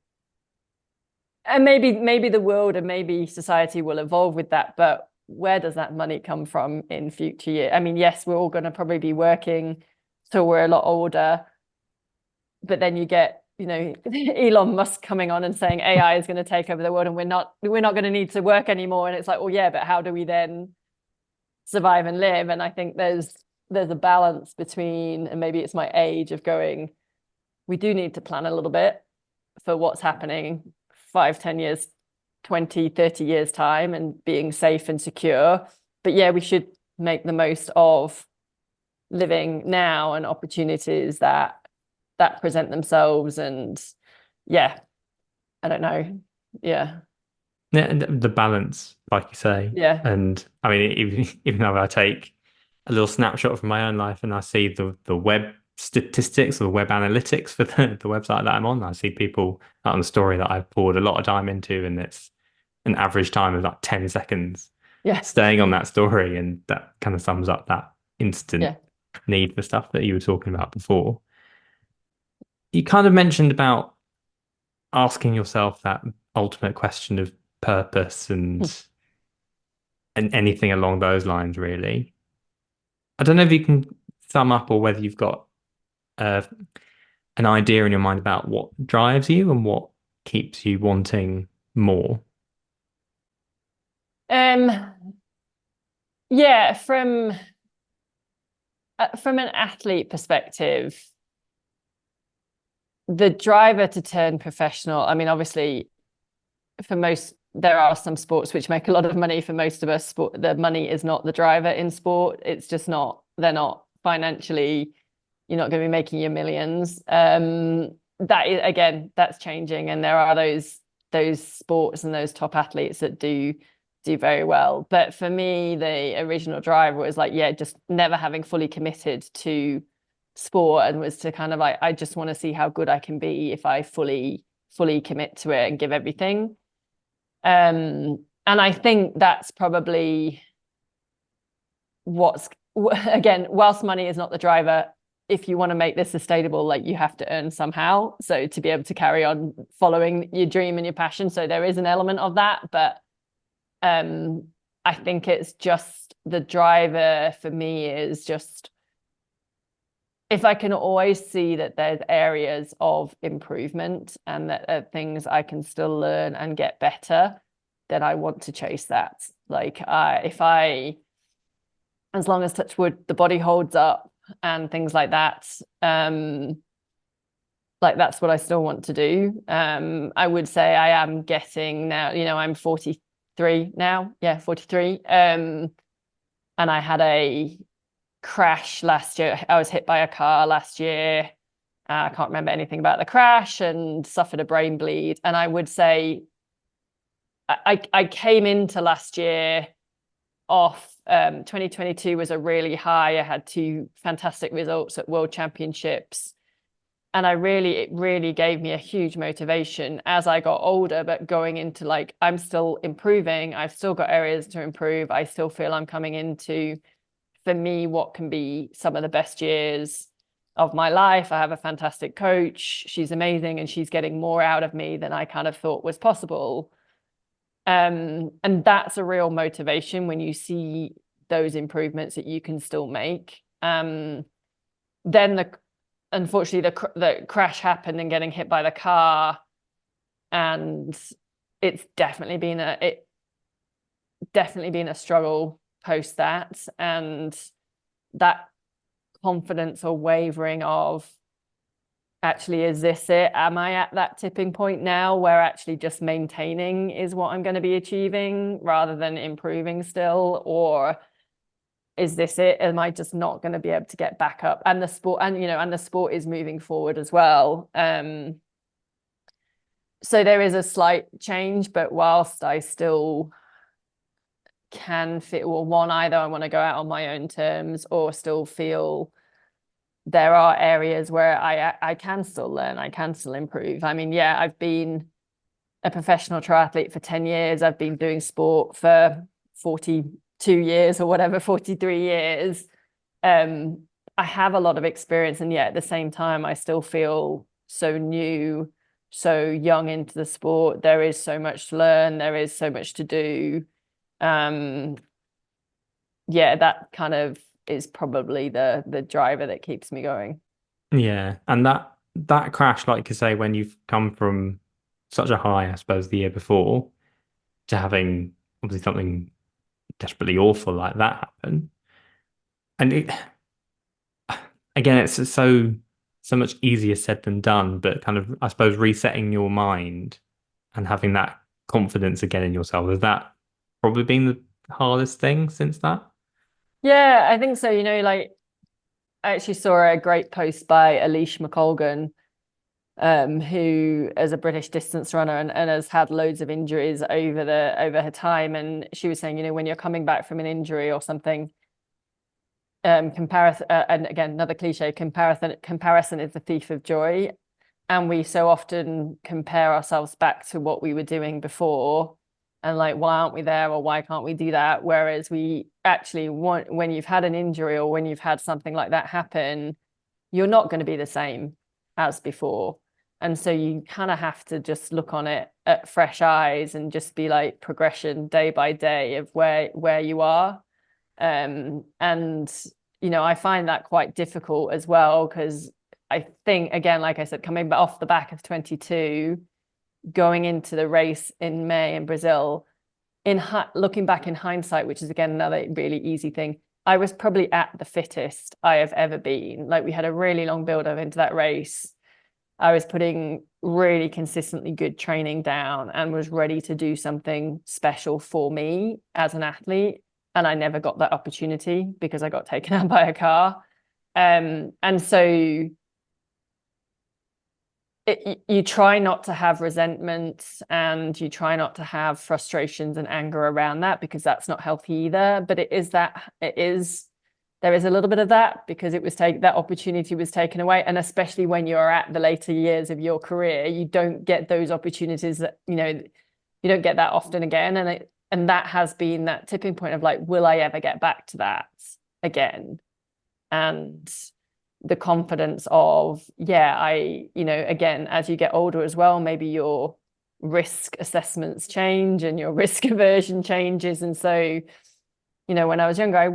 and maybe the world and maybe society will evolve with that, but where does that money come from in future years? I mean, yes, we're all going to probably be working till we're a lot older, but then you get, you know, Elon Musk coming on and saying AI is going to take over the world and we're not going to need to work anymore. And it's like, well, yeah, but how do we then survive and live? And I think there's a balance between, and maybe it's my age of going, we do need to plan a little bit for what's happening 5, 10 years, 20, 30 years time, and being safe and secure. But yeah, we should make the most of living now and opportunities that present themselves. And yeah, I don't know. Yeah. Yeah, and the balance, like you say. Yeah. And I mean, even though I take a little snapshot from my own life and I see the web statistics or the web analytics for the website that I'm on, I see people on the story that I've poured a lot of time into, and it's an average time of like 10 seconds Yeah. staying on that story. And that kind of sums up that instant Yeah. need for stuff that you were talking about before. You kind of mentioned about asking yourself that ultimate question of purpose and anything along those lines, really. I don't know if you can sum up or whether you've got uh, an idea in your mind about what drives you and what keeps you wanting more. Um, yeah, from from an athlete perspective, the driver to turn professional, I mean, obviously, for most, there are some sports which make a lot of money. For most of us, the money is not the driver in sport. It's just not, they're not financially, you're not going to be making your millions. That is, again, that's changing. And there are those sports and those top athletes that do very well. But for me, the original driver was like, yeah, just never having fully committed to sport, and was to kind of like, I just want to see how good I can be if I fully commit to it and give everything. And I think that's probably what's, again, whilst money is not the driver, if you want to make this sustainable, like, you have to earn somehow. So to be able to carry on following your dream and your passion. So there is an element of that, but I think it's just the driver for me is just, if I can always see that there's areas of improvement and that are things I can still learn and get better, then I want to chase that. Like, as long as, touch wood, the body holds up and things like that, like, that's what I still want to do. I would say I am getting now, I'm 43 now. Yeah, 43. And I had a crash last year. I was hit by a car last year. I can't remember anything about the crash, and suffered a brain bleed. And I would say I came into last year off, 2022 was a really high. I had 2 fantastic results at World Championships. And it really gave me a huge motivation as I got older, but going into, like, I'm still improving. I've still got areas to improve. I still feel I'm coming into, for me, what can be some of the best years of my life. I have a fantastic coach. She's amazing, and she's getting more out of me than I kind of thought was possible. And that's a real motivation when you see those improvements that you can still make. Then unfortunately, the crash happened, and getting hit by the car, and it's definitely been a struggle post that, and that confidence or wavering of, actually, is this it? Am I at that tipping point now where actually just maintaining is what I'm going to be achieving rather than improving still? Or is this it? Am I just not going to be able to get back up? And the sport is moving forward as well. So there is a slight change, but whilst I still can fit, well, either I want to go out on my own terms, or still feel there are areas where I can still learn, I can still improve. I mean, yeah, I've been a professional triathlete for 10 years. I've been doing sport for 42 years or whatever, 43 years. I have a lot of experience, and yet at the same time, I still feel so new, so young into the sport. There is so much to learn. There is so much to do. Yeah, that kind of is probably the driver that keeps me going. Yeah, and that crash, like you say, when you've come from such a high, I suppose, the year before, to having obviously something desperately awful like that happen, and it again, it's so much easier said than done, but kind of, I suppose, resetting your mind and having that confidence again in yourself, has that probably been the hardest thing since that? Yeah, I think so. Like, I actually saw a great post by Alish McColgan, who is a British distance runner, and has had loads of injuries over her time. And she was saying, when you're coming back from an injury or something, comparison, and again, another cliche, comparison is the thief of joy. And we so often compare ourselves back to what we were doing before, and like, why aren't we there, or why can't we do that? Whereas we actually want, when you've had an injury or when you've had something like that happen, you're not going to be the same as before. And so you kind of have to just look on it at fresh eyes and just be like, progression day by day of where you are. And I find that quite difficult as well, because I think, again, like I said, coming off the back of 22, going into the race in May in Brazil, looking back in hindsight, which is again another really easy thing, I was probably at the fittest I have ever been. Like we had a really long build up into that race. I was putting really consistently good training down and was ready to do something special for me as an athlete. And I never got that opportunity because I got taken out by a car. And so you try not to have resentment and you try not to have frustrations and anger around that because that's not healthy either. But there is a little bit of that because that opportunity was taken away. And especially when you're at the later years of your career, you don't get those opportunities that, you don't get that often again. And that has been that tipping point of like, will I ever get back to that again? And the confidence of, again, as you get older as well, maybe your risk assessments change and your risk aversion changes. And so, when I was younger, I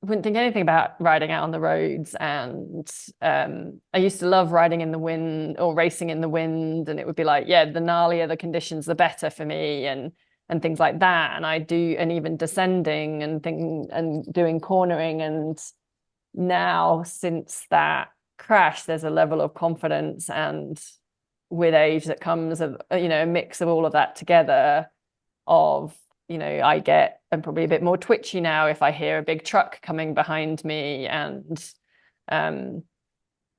wouldn't think anything about riding out on the roads. And I used to love riding in the wind or racing in the wind. And it would be like, the gnarlier the conditions, the better for me. And things like that. And even descending and doing cornering. And now, since that crash, there's a level of confidence, and with age that comes a mix of all of that together of, I'm probably a bit more twitchy now if I hear a big truck coming behind me. And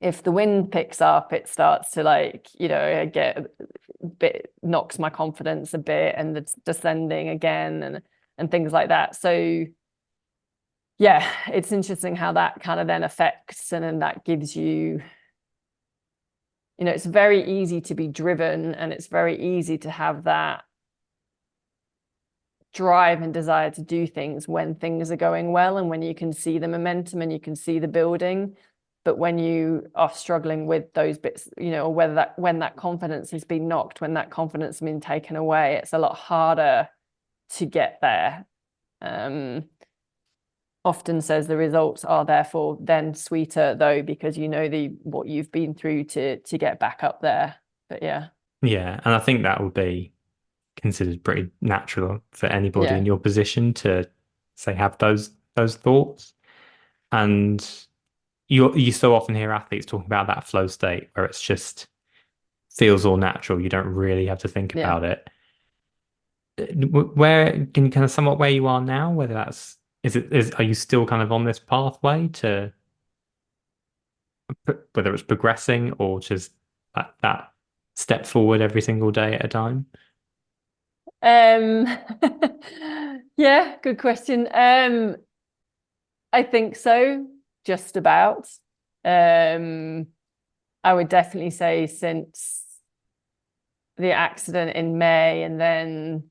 if the wind picks up, it starts to I get a bit, knocks my confidence a bit, and it's descending again and things like that. So yeah, it's interesting how that kind of then affects, and then that gives you, it's very easy to be driven, and it's very easy to have that drive and desire to do things when things are going well and when you can see the momentum and you can see the building. But when you are struggling with those bits, or when that confidence has been knocked, when that confidence has been taken away, it's a lot harder to get there. Often says the results are therefore then sweeter though, because what you've been through to get back up there. But yeah. Yeah, and I think that would be considered pretty natural for anybody in Yeah. your position to say have those thoughts. And you so often hear athletes talking about that flow state where it's just feels all natural. You don't really have to think Yeah. about it. Where can you kind of sum up where you are now? Whether that's are you still kind of on this pathway to whether it's progressing or just that step forward every single day at a time? Um, yeah, good question. I think so, just about. I would definitely say since the accident in May, and then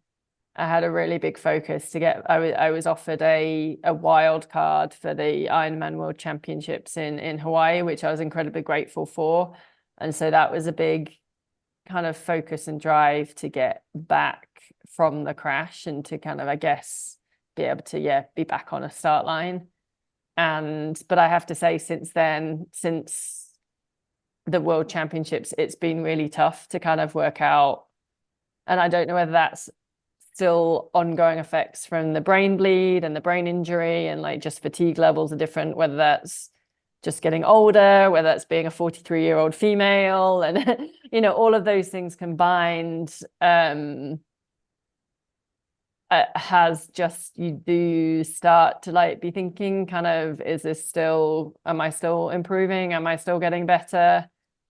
I had a really big focus to get. I was offered a wild card for the Ironman World Championships in Hawaii, which I was incredibly grateful for, and so that was a big kind of focus and drive to get back from the crash and to kind of, I guess, be able to be back on a start line. But I have to say, since then, since the World Championships, it's been really tough to kind of work out. And I don't know whether that's still ongoing effects from the brain bleed and the brain injury, and just fatigue levels are different, whether that's just getting older, whether that's being a 43-year-old female, and all of those things combined has just, you do start to be thinking kind of, am I still improving? Am I still getting better?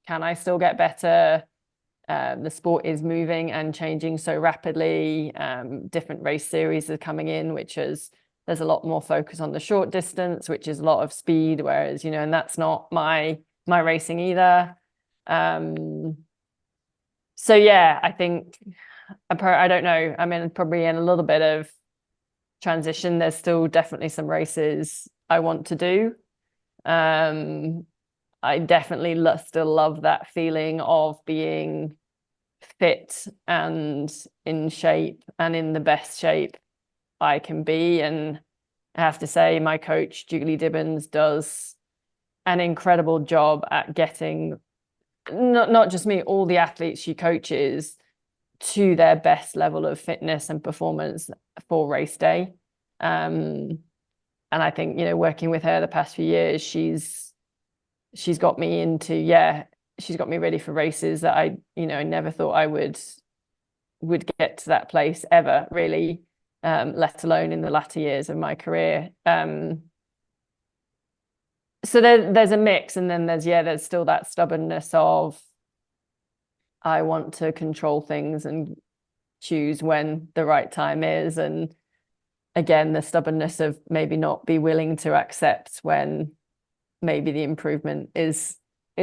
Can I still get better? The sport is moving and changing so rapidly. Different race series are coming in, there's a lot more focus on the short distance, which is a lot of speed, whereas, and that's not my racing either. So yeah, I think, I don't know. I mean, probably in a little bit of transition. There's still definitely some races I want to do. I definitely still love that feeling of being fit and in shape and in the best shape I can be. And I have to say, my coach, Julie Dibbons, does an incredible job at getting not just me, all the athletes she coaches to their best level of fitness and performance for race day. And I think, working with her the past few years, she's got me into, she's got me ready for races that I never thought I would get to that place ever, really, let alone in the latter years of my career. So there's a mix, and then there's still that stubbornness of I want to control things and choose when the right time is, and again the stubbornness of maybe not be willing to accept when maybe the improvement is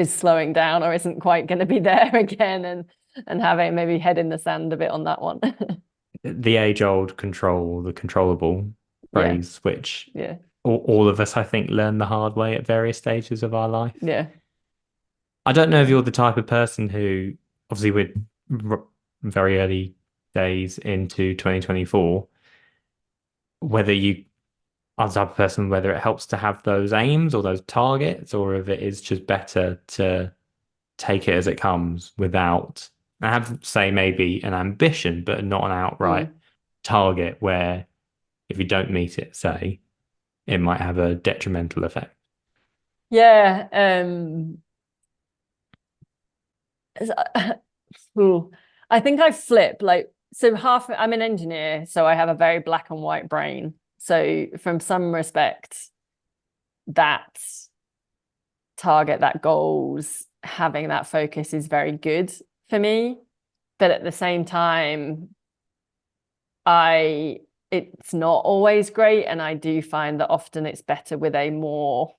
slowing down or isn't quite going to be there again, and having maybe head in the sand a bit on that one. The age-old control, the controllable Yeah, phrase, which yeah, all of us, I think, learn the hard way at various stages of our life. yeah, I don't know if yeah. you're the type of person who, obviously, very early days into 2024, whether you are the type of person, whether it helps to have those aims or those targets, or if it is just better to take it as it comes without, I have, say, maybe an ambition, but not an outright Mm. target where if you don't meet it, say, it might have a detrimental effect. Yeah, ooh, I think I flip, like, so I'm an engineer, so I have a very black and white brain. So from some respects, that target, that goals, having that focus is very good for me. But at the same time, I it's not always great, and I do find that often it's better with a more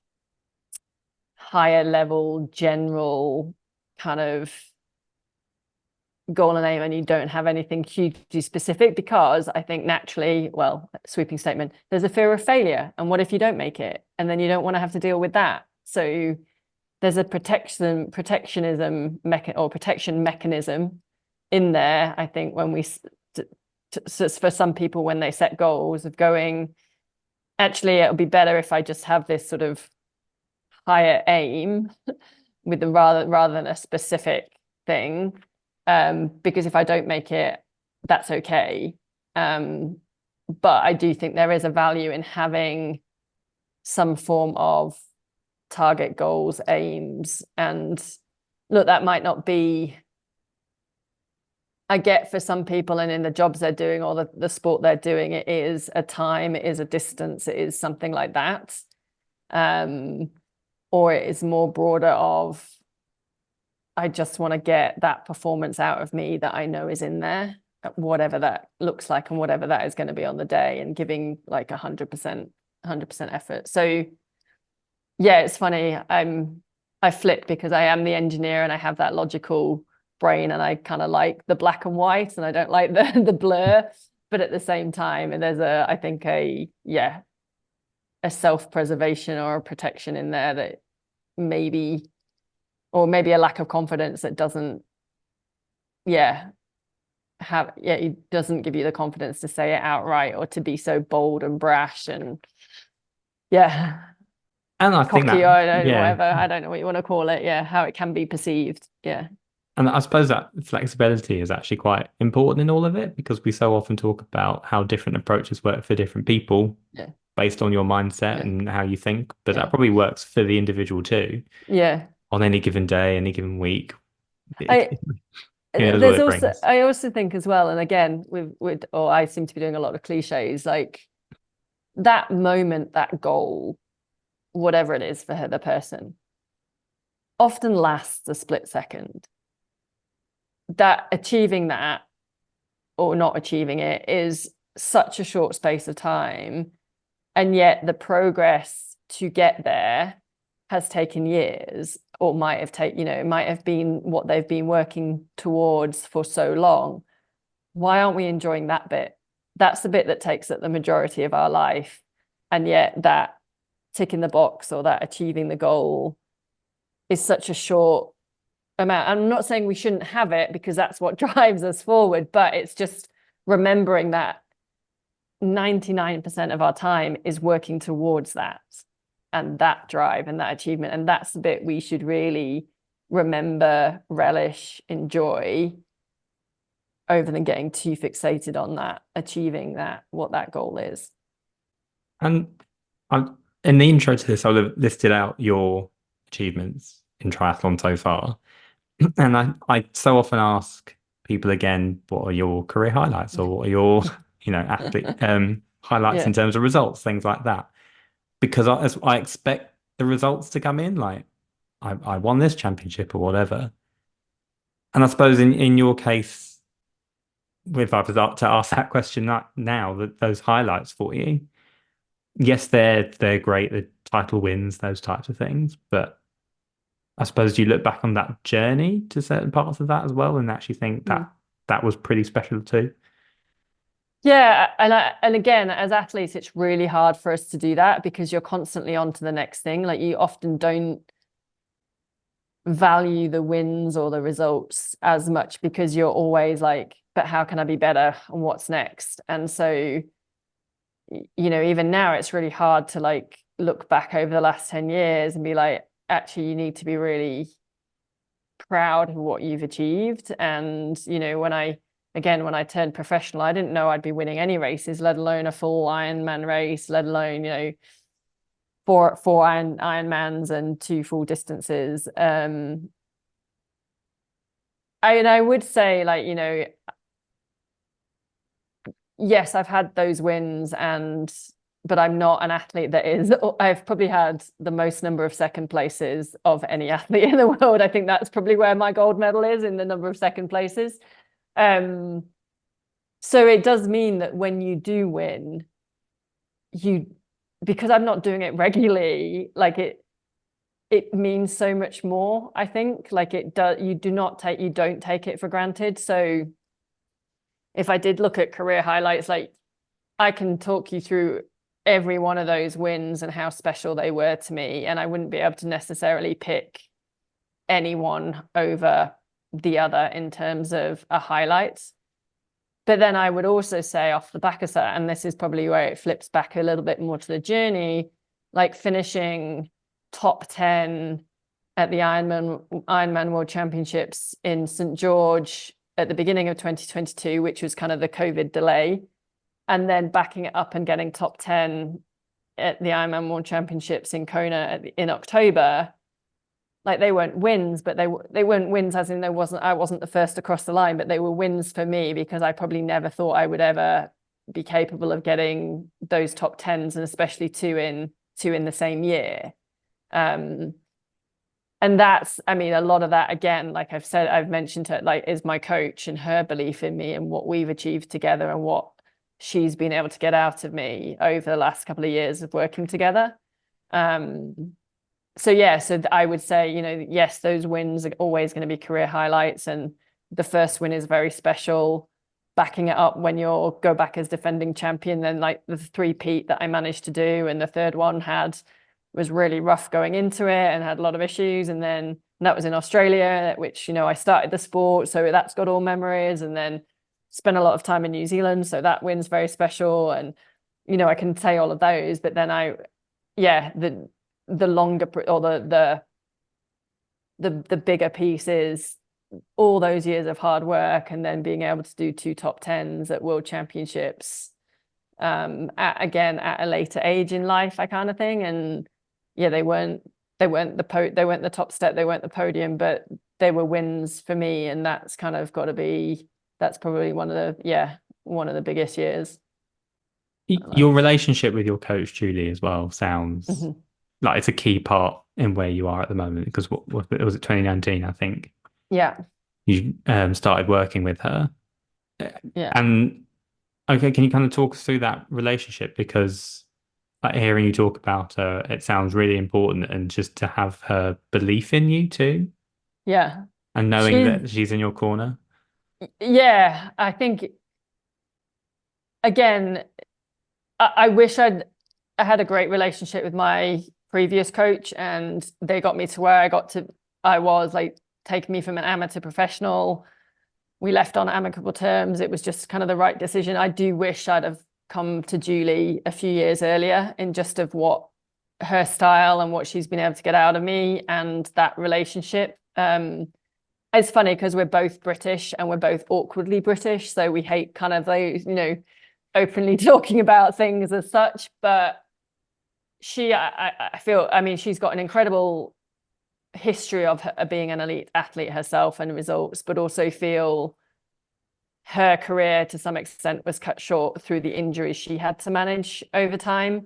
higher level, general kind of goal and aim, and you don't have anything hugely specific, because I think naturally, well, sweeping statement, there's a fear of failure. And what if you don't make it? And then you don't want to have to deal with that. So there's a protection mechanism in there, I think, when so for some people, when they set goals, of going, actually it'll be better if I just have this sort of higher aim with the rather than a specific thing, because if I don't make it, that's okay. But I do think there is a value in having some form of target, goals, aims. And look, that might not be, I get, for some people and in the jobs they're doing or the sport they're doing, it is a time, it is a distance, it is something like that. Or it is more broader of, I just want to get that performance out of me that I know is in there, whatever that looks like and whatever that is going to be on the day, and giving like 100% effort. So yeah, it's funny. I flip, because I am the engineer and I have that logical brain, and I kind of like the black and white, and I don't like the blur. But at the same time, and there's I think a self-preservation or a protection in there that maybe, or maybe a lack of confidence that doesn't, it doesn't give you the confidence to say it outright, or to be so bold and brash and And I think cocky, that, or I don't know, yeah, whatever, I don't know what you want to call it, how it can be perceived. and I suppose that flexibility is actually quite important in all of it, because we so often talk about how different approaches work for different people yeah based on your mindset yeah and how you think. But that yeah probably works for the individual too yeah on any given day, any given week. I Who knows what there's it also, brings. I also think as well, and again with or I seem to be doing a lot of cliches, like that moment, that goal, whatever it is for the person, often lasts a split second. That achieving that or not achieving it is such a short space of time, and yet the progress to get there has taken years, or might have taken, it might have been what they've been working towards for so long. Why aren't we enjoying that bit? That's the bit that takes up the majority of our life. And yet that ticking the box or that achieving the goal is such a short amount. I'm not saying we shouldn't have it, because that's what drives us forward, but it's just remembering that 99% of our time is working towards that, and that drive and that achievement. And that's the bit we should really remember, relish, enjoy, over than getting too fixated on that, achieving that, what that goal is. And I, in the intro to this, I'll have listed out your achievements in triathlon so far. And I so often ask people again, what are your career highlights or what are your, athlete highlights Yeah. in terms of results, things like that. Because I expect the results to come in, like I won this championship or whatever. And I suppose in your case, if I was to ask that question now, that those highlights for you, yes, they're great, the title wins, those types of things, but I suppose you look back on that journey to certain parts of that as well and actually think Mm. that was pretty special too. Yeah, and again, as athletes, it's really hard for us to do that because you're constantly on to the next thing. Like you often don't value the wins or the results as much because you're always like, but how can I be better and what's next? And so, even now it's really hard to like look back over the last 10 years and be like, actually, you need to be really proud of what you've achieved. And, when I turned professional, I didn't know I'd be winning any races, let alone a full Ironman race, let alone, four Ironmans and two full distances. I would say like, yes, I've had those wins but I'm not an athlete that is, I've probably had the most number of second places of any athlete in the world. I think that's probably where my gold medal is, in the number of second places. So it does mean that when you do win, because I'm not doing it regularly, like it means so much more, I think. Like it does, you don't take it for granted. So if I did look at career highlights, like I can talk you through every one of those wins and how special they were to me. And I wouldn't be able to necessarily pick anyone over the other in terms of a highlight. But then I would also say off the back of that, and this is probably where it flips back a little bit more to the journey, like finishing top 10 at the Ironman World Championships in St. George at the beginning of 2022, which was kind of the COVID delay, and then backing it up and getting top 10 at the Ironman World Championships in Kona in October. Like they weren't wins, but they weren't wins as in I wasn't the first across the line, but they were wins for me because I probably never thought I would ever be capable of getting those top 10s, and especially two in the same year. And that's, I mean, a lot of that, again, like I've mentioned it, like is my coach and her belief in me and what we've achieved together and what she's been able to get out of me over the last couple of years of working together. So I would say, yes, those wins are always going to be career highlights, and the first win is very special. Backing it up when you go back as defending champion, then like the three-peat that I managed to do, and the third one was really rough going into it and had a lot of issues, and that was in Australia, which I started the sport, so that's got all memories, and then spent a lot of time in New Zealand, so that win's very special, and I can say all of those, but then the longer or the bigger piece is all those years of hard work and then being able to do two top 10s at World Championships at a later age in life, I kind of thing. And yeah, they weren't the top step, they weren't the podium, but they were wins for me, and that's probably one of the biggest years. Your relationship with your coach, Julie, as well, sounds Mm-hmm. like it's a key part in where you are at the moment, because what was it, 2019, I think Yeah. you started working with her. Yeah. And okay, can you kind of talk us through that relationship? Because like hearing you talk about her, it sounds really important, and just to have her belief in you too, Yeah. and knowing She's that she's in your corner. Yeah, I think again, I wish I had a great relationship with my previous coach, and they got me to where I was like taking me from an amateur professional. We left on amicable terms. It was just kind of the right decision. I do wish I'd have come to Julie a few years earlier in just of what her style and what she's been able to get out of me and that relationship. It's funny because we're both British and we're both awkwardly British. So we hate kind of those, openly talking about things as such. But I feel, I mean, she's got an incredible history of her, being an elite athlete herself and results, but also feel her career to some extent was cut short through the injuries she had to manage over time.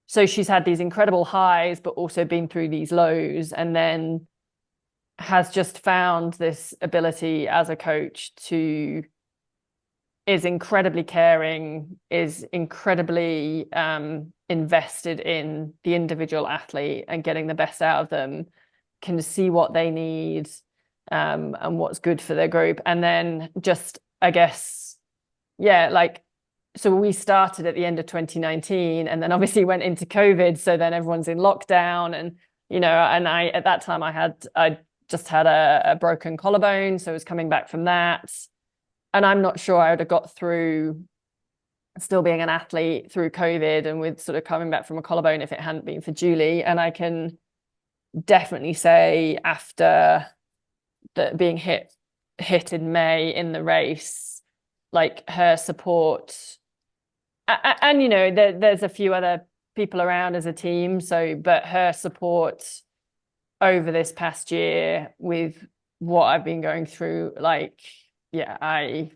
So she's had these incredible highs, but also been through these lows, and then has just found this ability as a coach to is incredibly caring, is incredibly invested in the individual athlete and getting the best out of them, can see what they need and what's good for their group. And then just, I guess, yeah, like, so we started at the end of 2019 and then obviously went into COVID. So then everyone's in lockdown and, and at that time I just had a broken collarbone. So I was coming back from that. And I'm not sure I would have got through still being an athlete through COVID and with sort of coming back from a collarbone if it hadn't been for Julie. And I can definitely say after being hit in May in the race, like her support, and there's a few other people around as a team. So, but her support over this past year with what I've been going through, like, yeah, I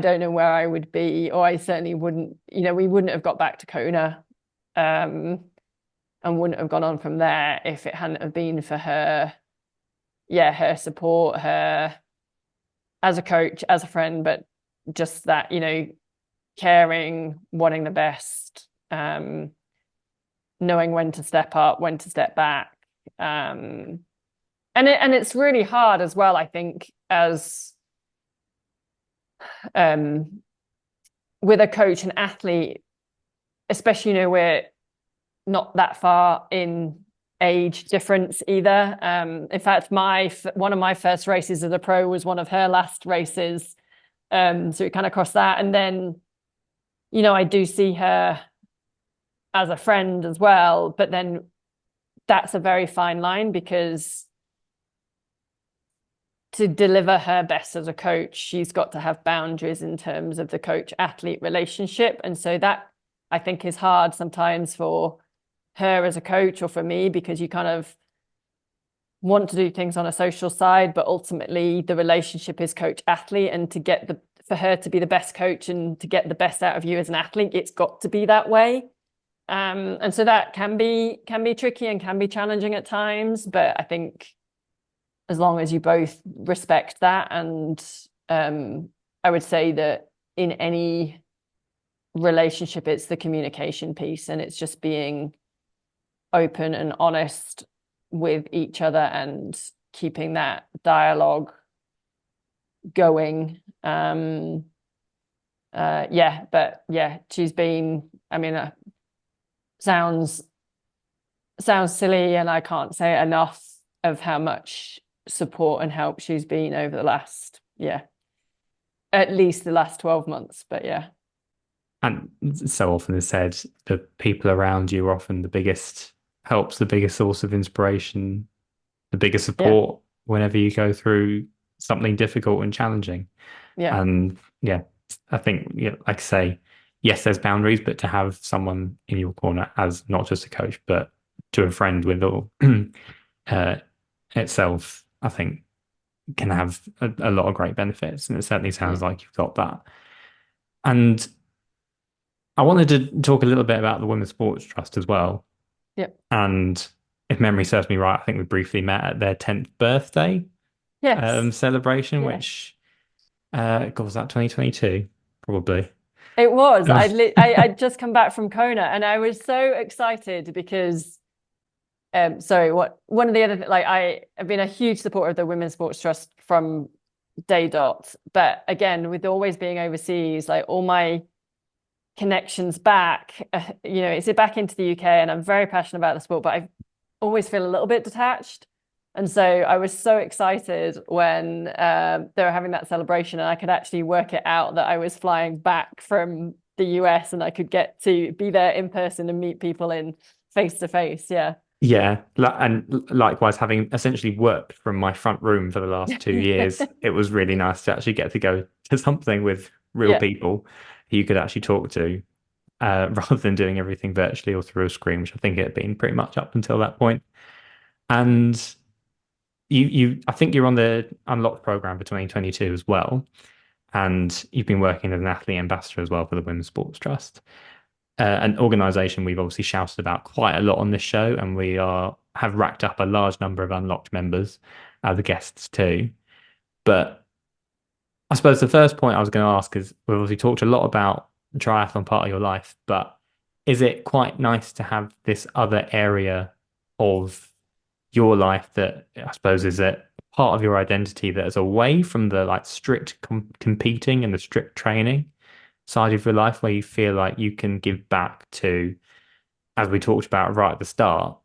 don't know where I would be, or I certainly wouldn't, we wouldn't have got back to Kona, and wouldn't have gone on from there if it hadn't have been for her, her support, her as a coach, as a friend, but just that, caring, wanting the best, knowing when to step up, when to step back. And it's really hard as well, I think, as with a coach and athlete, especially, we're not that far in age difference either. In fact, one of my first races as a pro was one of her last races. So we kind of crossed that. And then, I do see her as a friend as well, but then that's a very fine line because to deliver her best as a coach, she's got to have boundaries in terms of the coach-athlete relationship. And so that, I think, is hard sometimes for her as a coach or for me, because you kind of want to do things on a social side, but ultimately the relationship is coach-athlete, and for her to be the best coach and to get the best out of you as an athlete, it's got to be that way. And so that can be tricky and can be challenging at times, but I think as long as you both respect that, and I would say that in any relationship, it's the communication piece, and it's just being open and honest with each other and keeping that dialogue going. She's been, I mean, sounds silly, and I can't say enough of how much support and help she's been over the last, at least the last 12 months, but yeah. And so often is said, the people around you are often the biggest helps, the biggest source of inspiration, the biggest support whenever you go through something difficult and challenging. Yeah. And I think, like I say, yes, there's boundaries, but to have someone in your corner as not just a coach, but to a friend with all itself, I think can have a lot of great benefits. And it certainly sounds like you've got that. And I wanted to talk a little bit about the Women's Sports Trust as well. Yep. And if memory serves me right, I think we briefly met at their 10th birthday celebration, which God, was that 2022? Probably. It was. I'd just come back from Kona, and I was so excited because one of the other, like, I have been a huge supporter of the Women's Sports Trust from day dot, but again, with always being overseas, like all my connections back, it's back into the UK, and I'm very passionate about the sport, but I always feel a little bit detached. And so I was so excited when they were having that celebration, and I could actually work it out that I was flying back from the US and I could get to be there in person and meet people in face to face. Yeah. Yeah. And likewise, having essentially worked from my front room for the last 2 years, it was really nice to actually get to go to something with real people who you could actually talk to. rather than doing everything virtually or through a screen, which I think it had been pretty much up until that point. And I think you're on the Unlocked program for 2022 as well, and you've been working as an athlete ambassador as well for the Women's Sports Trust, an organisation we've obviously shouted about quite a lot on this show, and we have racked up a large number of Unlocked members, the guests too. But I suppose the first point I was going to ask is we've obviously talked a lot about the triathlon part of your life, but is it quite nice to have this other area of your life that I suppose is a part of your identity that is away from the like strict competing and the strict training side of your life, where you feel like you can give back to, as we talked about right at the start,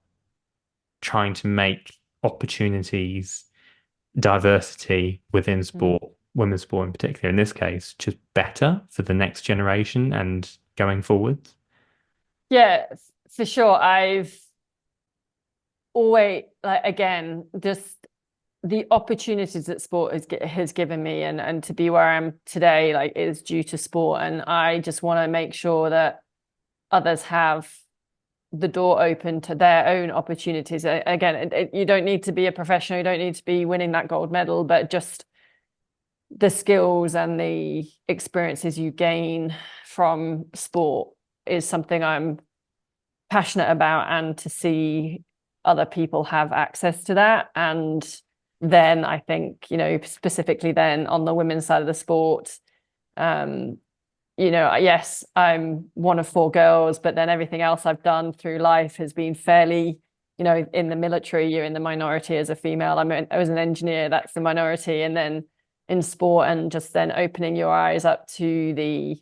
trying to make opportunities, diversity within sport, women's sport in particular, in this case, just better for the next generation and going forwards? Yeah, for sure. I've always, like, again, just the opportunities that sport has given me, and to be where I am today, like, is due to sport. And I just want to make sure that others have the door open to their own opportunities. Again, you don't need to be a professional, you don't need to be winning that gold medal, but just the skills and the experiences you gain from sport is something I'm passionate about, and to see other people have access to that. And then I think, specifically then on the women's side of the sport, yes, I'm one of four girls, but then everything else I've done through life has been fairly, in the military, you're in the minority as a female. I was an engineer, that's the minority. And then in sport, and just then opening your eyes up to the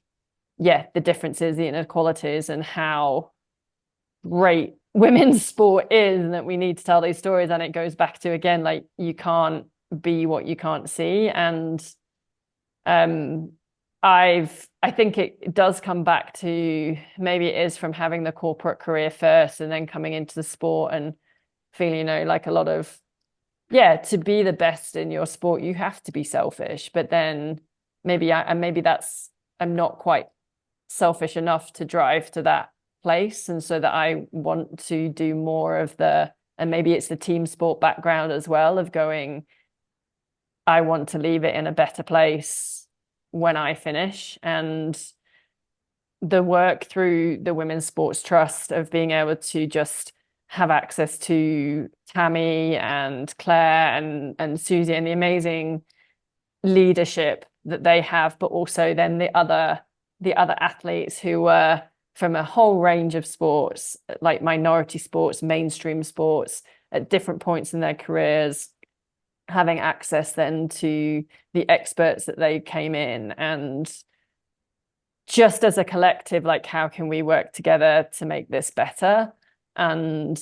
differences, the inequalities, and how great women's sport is, and that we need to tell these stories. And it goes back to, again, like, you can't be what you can't see. And I think it does come back to, maybe it is from having the corporate career first and then coming into the sport and feeling, like a lot of, to be the best in your sport, you have to be selfish. But then maybe I'm not quite selfish enough to drive to that place. And so that I want to do more of and maybe it's the team sport background as well, of going, I want to leave it in a better place when I finish. And the work through the Women's Sports Trust, of being able to just have access to Tammy and Claire and Susie, and the amazing leadership that they have, but also then the other athletes who were from a whole range of sports, like minority sports, mainstream sports, at different points in their careers, having access then to the experts that they came in. And just as a collective, like, how can we work together to make this better? And,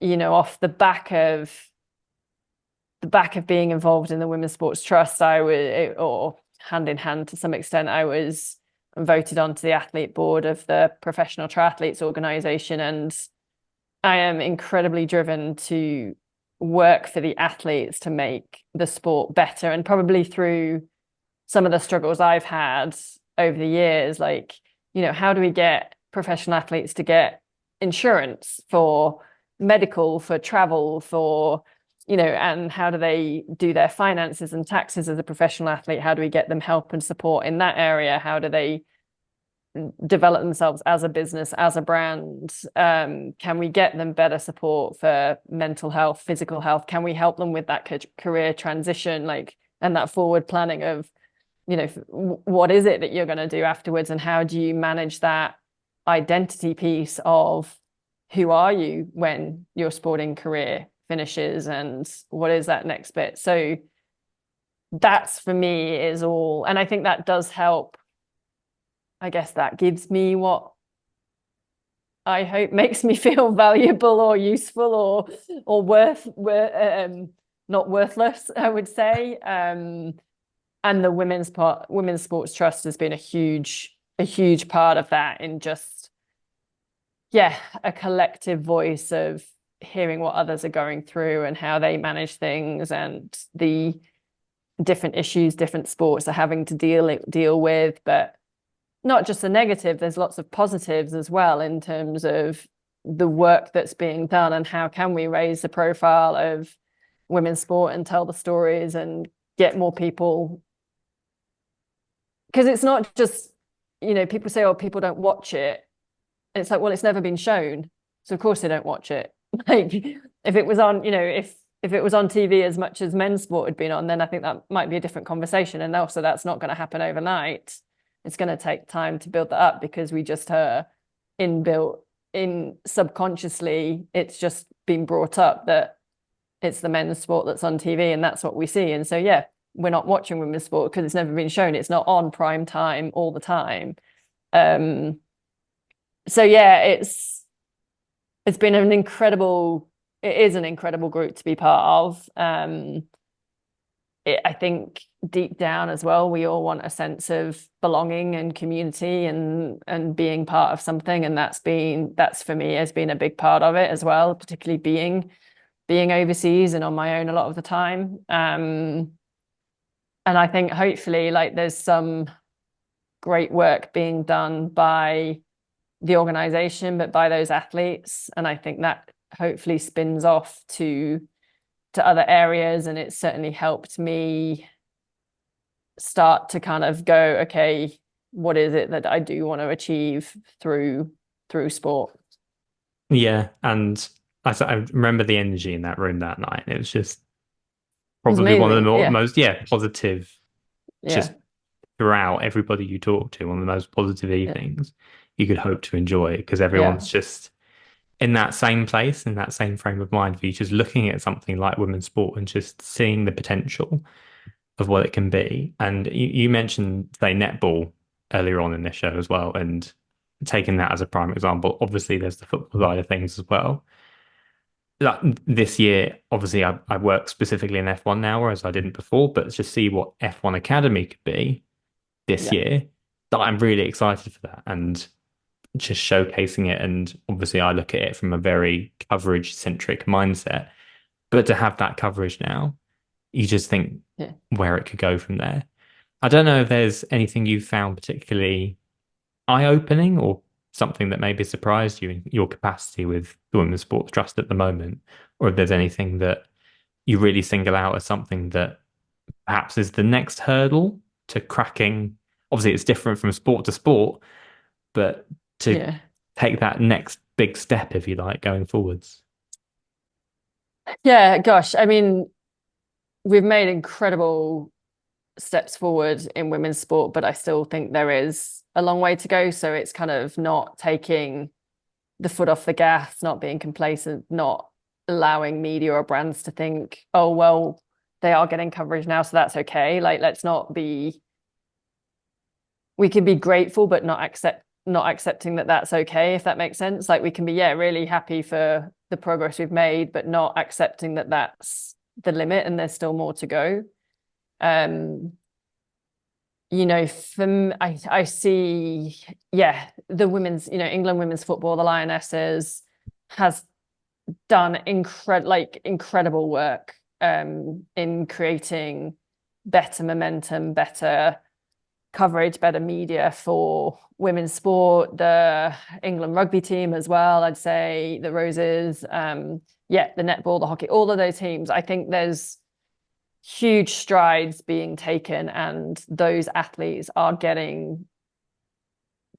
off the back of being involved in the Women's Sports Trust, or hand in hand to some extent, I was voted onto the athlete board of the Professional Triathletes organization. And I am incredibly driven to work for the athletes to make the sport better. And probably through some of the struggles I've had over the years, like, how do we get professional athletes to get insurance for medical, for travel, for, and how do they do their finances and taxes as a professional athlete? How do we get them help and support in that area? How do they develop themselves as a business, as a brand? Can we get them better support for mental health, physical health? Can we help them with that career transition, like, and that forward planning of, what is it that you're going to do afterwards? And how do you manage that identity piece of who are you when your sporting career finishes, and what is that next bit? So that's, for me, is all. And I think that does help. I guess that gives me what I hope makes me feel valuable or useful or not worthless, I would say. And the Women's Sports Trust has been a huge part of that, in just, a collective voice of hearing what others are going through and how they manage things, and the different issues different sports are having to deal with, but not just the negative, there's lots of positives as well in terms of the work that's being done and how can we raise the profile of women's sport and tell the stories and get more people. Because it's not just, people say, oh, people don't watch it. It's like, well, it's never been shown. So of course they don't watch it. Like if it was on, if it was on TV as much as men's sport had been on, then I think that might be a different conversation. And also that's not going to happen overnight. It's going to take time to build that up because we just inbuilt in subconsciously, it's just been brought up that it's the men's sport that's on TV and that's what we see. And so, yeah, we're not watching women's sport because it's never been shown. It's not on prime time all the time. So yeah, it's been it is an incredible group to be part of. I think deep down as well, we all want a sense of belonging and community and being part of something. And that's for me has been a big part of it as well, particularly being overseas and on my own a lot of the time. And I think hopefully like there's some great work being done by the organization, but by those athletes. And I think that hopefully spins off to other areas. And it's certainly helped me start to kind of go, okay, what is it that I do want to achieve through sport? Yeah, and I remember the energy in that room that night. It was just probably one of the most positive, just throughout everybody you talk to, one of the most positive evenings you could hope to enjoy because everyone's just in that same place, in that same frame of mind for you, just looking at something like women's sport and just seeing the potential of what it can be. And you mentioned, say, netball earlier on in this show as well, and taking that as a prime example. Obviously, there's the football side of things as well. Like this year, obviously, I work specifically in F1 now, whereas I didn't before, but just see what F1 Academy could be this year, that I'm really excited for that. And just showcasing it. And obviously I look at it from a very coverage centric mindset, but to have that coverage now, you just think where it could go from there. I don't know if there's anything you found particularly eye-opening or something that maybe surprised you in your capacity with the Women's Sports Trust at the moment, or if there's anything that you really single out as something that perhaps is the next hurdle to cracking. Obviously it's different from sport to sport, but to take that next big step, if you like, going forwards. Yeah, gosh, I mean, we've made incredible steps forward in women's sport, but I still think there is a long way to go. So it's kind of not taking the foot off the gas, not being complacent, not allowing media or brands to think, oh, well, they are getting coverage now, so that's okay. Like, let's not be, we can be grateful, but not accepting that that's okay, if that makes sense. Like we can be, really happy for the progress we've made, but not accepting that that's the limit and there's still more to go. I see, the women's, England women's football, the Lionesses has done incredible work in creating better momentum, better coverage, better media for women's sport. The England rugby team as well, I'd say, the Roses, the netball, the hockey, all of those teams. I think there's huge strides being taken and those athletes are getting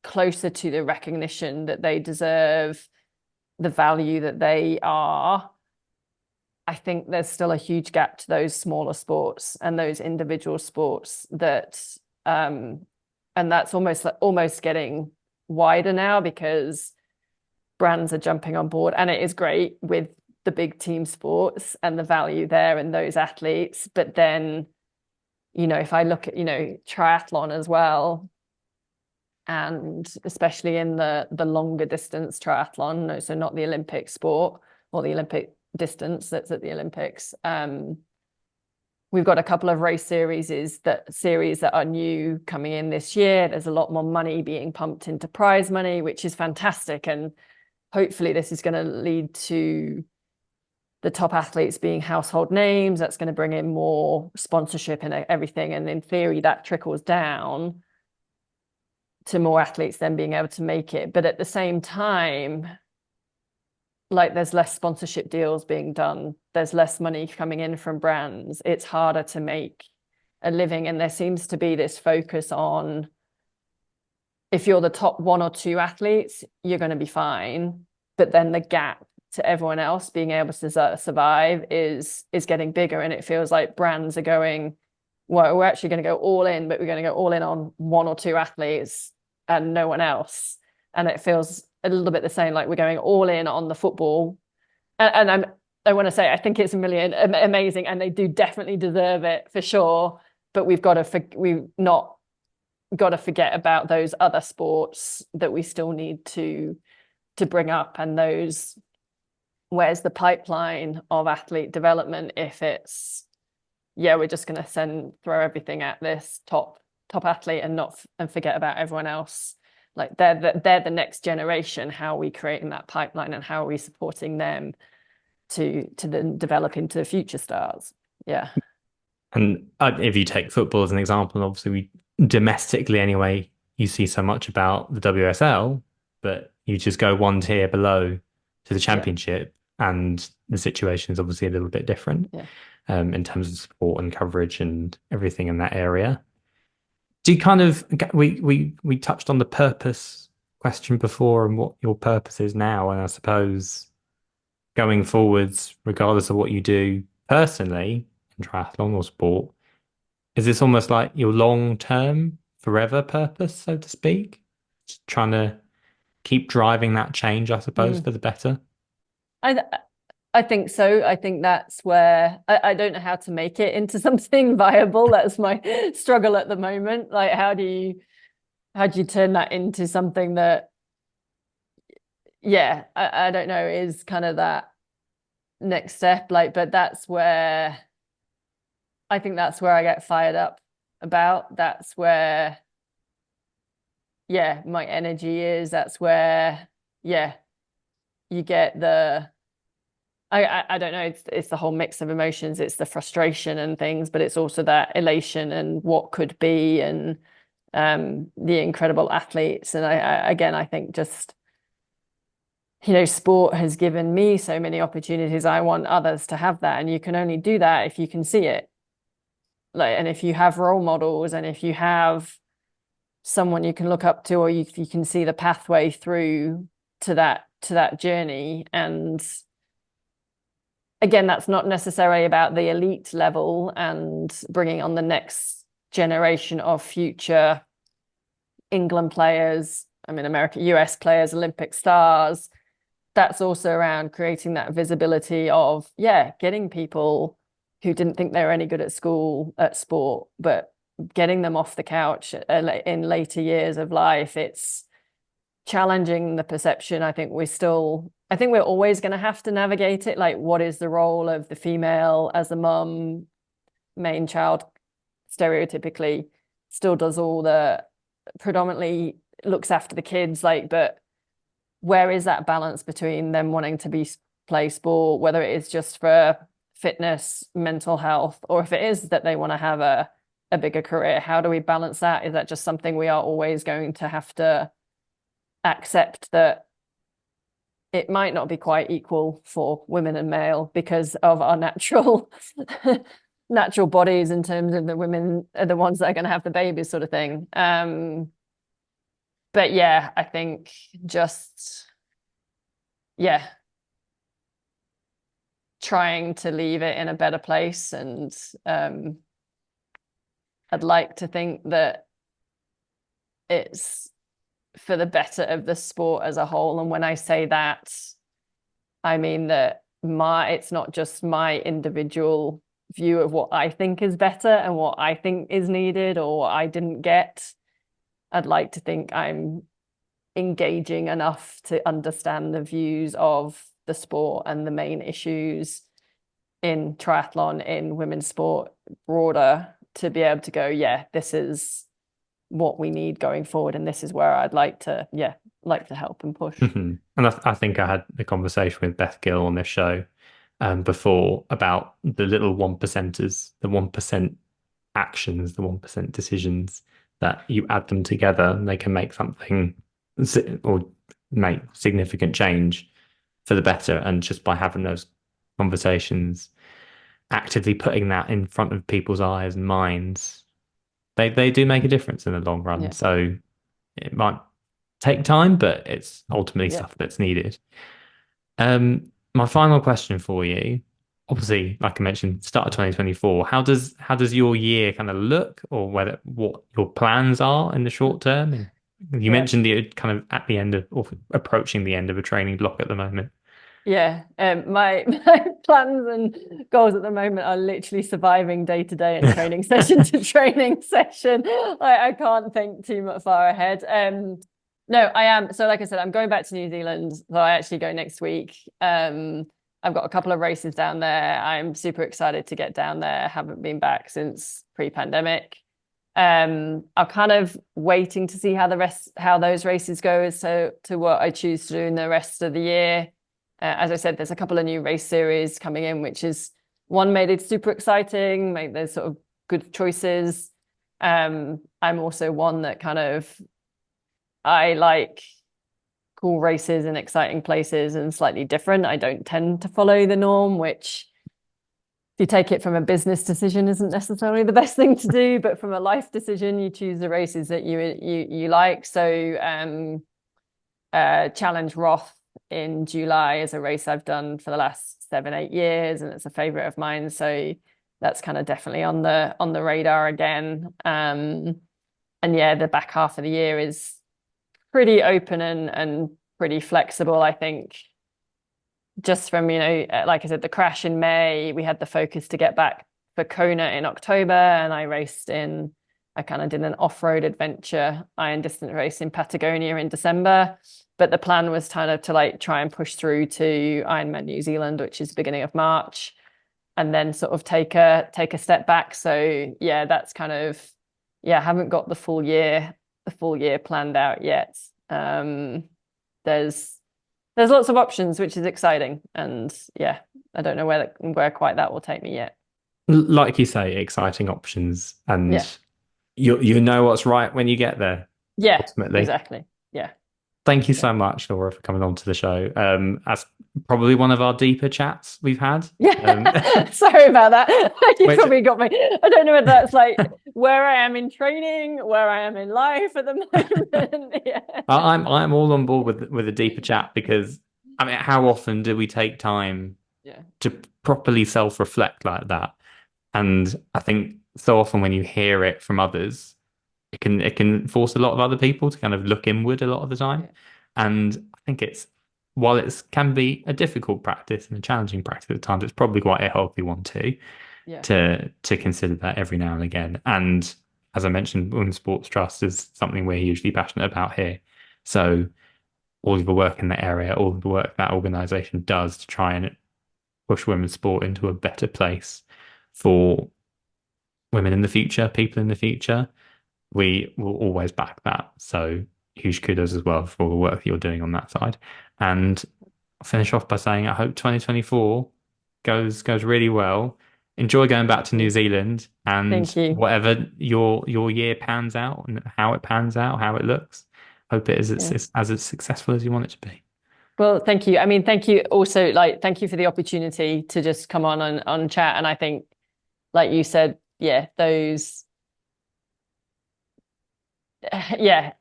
closer to the recognition that they deserve, the value that they are. I think there's still a huge gap to those smaller sports and those individual sports that and that's almost getting wider now because brands are jumping on board, and it is great with the big team sports and the value there and those athletes. But then, if I look at, triathlon as well, and especially in the longer distance triathlon, so not the Olympic sport or the Olympic distance that's at the Olympics, we've got a couple of race series that are new coming in this year. There's a lot more money being pumped into prize money, which is fantastic. And hopefully this is going to lead to the top athletes being household names. That's going to bring in more sponsorship and everything. And in theory, that trickles down. to more athletes then being able to make it. But at the same time, like there's less sponsorship deals being done, there's less money coming in from brands, it's harder to make a living. And there seems to be this focus on, if you're the top one or two athletes, you're going to be fine. But then the gap to everyone else being able to survive is getting bigger. And it feels like brands are going, well, we're actually going to go all in, but we're going to go all in on one or two athletes and no one else. And it feels a little bit the same, like we're going all in on the football. And I want to say, I think it's amazing, and they do definitely deserve it for sure. But we've not got to forget about those other sports that we still need to bring up, and those, where's the pipeline of athlete development if it's, yeah, we're just going to throw everything at this top athlete and forget about everyone else. Like they're the next generation. How are we creating that pipeline, and how are we supporting them to then develop into future stars? Yeah. And if you take football as an example, obviously domestically anyway, you see so much about the WSL, but you just go one tier below to the championship, and the situation is obviously a little bit different in terms of support and coverage and everything in that area. Do you kind of, we touched on the purpose question before and what your purpose is now, and I suppose going forwards, regardless of what you do personally in triathlon or sport, is this almost like your long-term, forever purpose, so to speak? Just trying to keep driving that change, I suppose, for the better? I think so. I think that's where I don't know how to make it into something viable. That's my struggle at the moment. Like, how do you turn that into something that, yeah, I don't know, is kind of that next step. Like, but that's where I think that's where I get fired up about. That's where, yeah, my energy is. That's where, yeah, you get the, I don't know, it's the whole mix of emotions. It's the frustration and things, but it's also that elation and what could be, and the incredible athletes. And I think just, sport has given me so many opportunities. I want others to have that, and you can only do that if you can see it. Like, and if you have role models, and if you have someone you can look up to, or you can see the pathway through to that journey. And again, that's not necessarily about the elite level and bringing on the next generation of future England players, America, US players, Olympic stars. That's also around creating that visibility of, getting people who didn't think they were any good at sport, but getting them off the couch in later years of life. It's challenging the perception. I think we're always going to have to navigate it. Like, what is the role of the female as a mum, main child, stereotypically still does all the, predominantly looks after the kids, like, but where is that balance between them wanting to play sport, whether it is just for fitness, mental health, or if it is that they want to have a bigger career? How do we balance that? Is that just something we are always going to have to accept, that it might not be quite equal for women and male because of our natural bodies, in terms of the women are the ones that are going to have the babies, sort of thing. But yeah, I think just, trying to leave it in a better place. And I'd like to think that it's for the better of the sport as a whole. And when I say that, I mean that it's not just my individual view of what I think is better and what I think is needed or what I didn't get. I'd like to think I'm engaging enough to understand the views of the sport and the main issues in triathlon, in women's sport broader, to be able to go, this is what we need going forward, and this is where I'd like to help and push. And I think I had a conversation with Beth Gill on this show before about the little 1%ers, the 1% actions, the 1% decisions that you add them together and they can make something or make significant change for the better. And just by having those conversations, actively putting that in front of people's eyes and minds, they do make a difference in the long run. Yeah. So it might take time, but it's ultimately Yeah. stuff that's needed. My final question for you, obviously, like I mentioned, start of 2024. How does your year kind of look, or what your plans are in the short term? And you Yeah. mentioned you're kind of at the end of, or approaching the end of a training block at the moment. Yeah, my my plans and goals at the moment are literally surviving day to day and training session to training session. I can't think too much far ahead. No, I am. So, like I said, I'm going back to New Zealand. So I actually go next week. I've got a couple of races down there. I'm super excited to get down there. Haven't been back since pre-pandemic. I'm kind of waiting to see how those races go as to what I choose to do in the rest of the year. As I said, there's a couple of new race series coming in, which is one made it super exciting, made there's sort of good choices. I'm also one that kind of, I like cool races and exciting places and slightly different. I don't tend to follow the norm, which if you take it from a business decision isn't necessarily the best thing to do, but from a life decision, you choose the races that you like. So Challenge Roth in July is a race I've done for the last 7-8 years, and it's a favorite of mine. So that's kind of definitely on the radar again. And yeah, the back half of the year is pretty open and pretty flexible. I think just from, like I said, the crash in May, we had the focus to get back for Kona in October, and I kind of did an off-road adventure iron distance race in Patagonia in December. But the plan was kind of to like try and push through to Ironman New Zealand, which is beginning of March, and then sort of take a step back. So yeah, that's kind of, I haven't got the full year planned out yet. There's lots of options, which is exciting, and yeah, I don't know where quite that will take me yet. Like you say, exciting options, and Yeah. you know what's right when you get there. Yeah, Ultimately. exactly. Yeah. Thank you so much, Laura, for coming on to the show. That's probably one of our deeper chats we've had. Yeah. Sorry about that. You probably got me. I don't know whether that's like where I am in training, where I am in life at the moment. Yeah. I'm all on board with a deeper chat, because I mean, how often do we take time to properly self-reflect like that? And I think so often when you hear it from others, it can force a lot of other people to kind of look inward a lot of the time. And I think while it can be a difficult practice and a challenging practice at times, it's probably quite a healthy one too, to consider that every now and again. And as I mentioned, Women's Sports Trust is something we're hugely passionate about here. So all of the work in that area, all of the work that organisation does to try and push women's sport into a better place for women in the future, people in the future, we will always back that. So huge kudos as well for all the work that you're doing on that side. And I'll finish off by saying I hope 2024 goes really well. Enjoy going back to New Zealand, and whatever your year pans out and how it pans out, how it looks, hope it is as successful as you want it to be. Well, thank you. I mean, thank you also, thank you for the opportunity to just come on chat. And I think, like you said,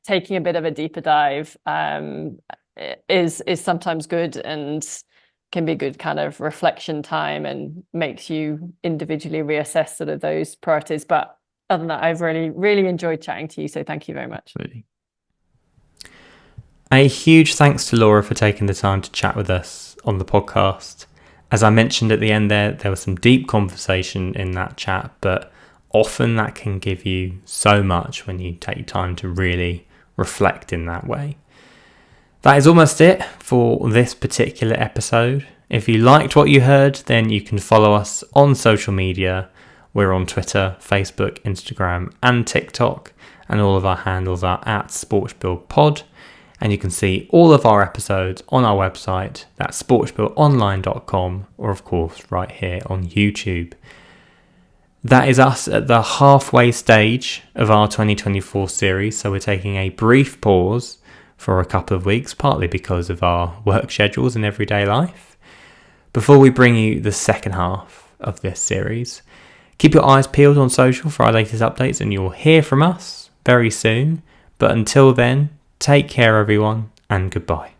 taking a bit of a deeper dive is sometimes good and can be good kind of reflection time and makes you individually reassess sort of those priorities. But other than that, I've really, really enjoyed chatting to you. So thank you very much. Absolutely. A huge thanks to Laura for taking the time to chat with us on the podcast. As I mentioned at the end there was some deep conversation in that chat, but often that can give you so much when you take time to really reflect in that way. That is almost it for this particular episode. If you liked what you heard, then you can follow us on social media. We're on Twitter, Facebook, Instagram, and TikTok, and all of our handles are at SportsBuildPod. And you can see all of our episodes on our website, that's sportsbuildonline.com, or of course right here on YouTube. That is us at the halfway stage of our 2024 series, so we're taking a brief pause for a couple of weeks, partly because of our work schedules and everyday life, before we bring you the second half of this series. Keep your eyes peeled on social for our latest updates, and you'll hear from us very soon. But until then, take care everyone, and goodbye.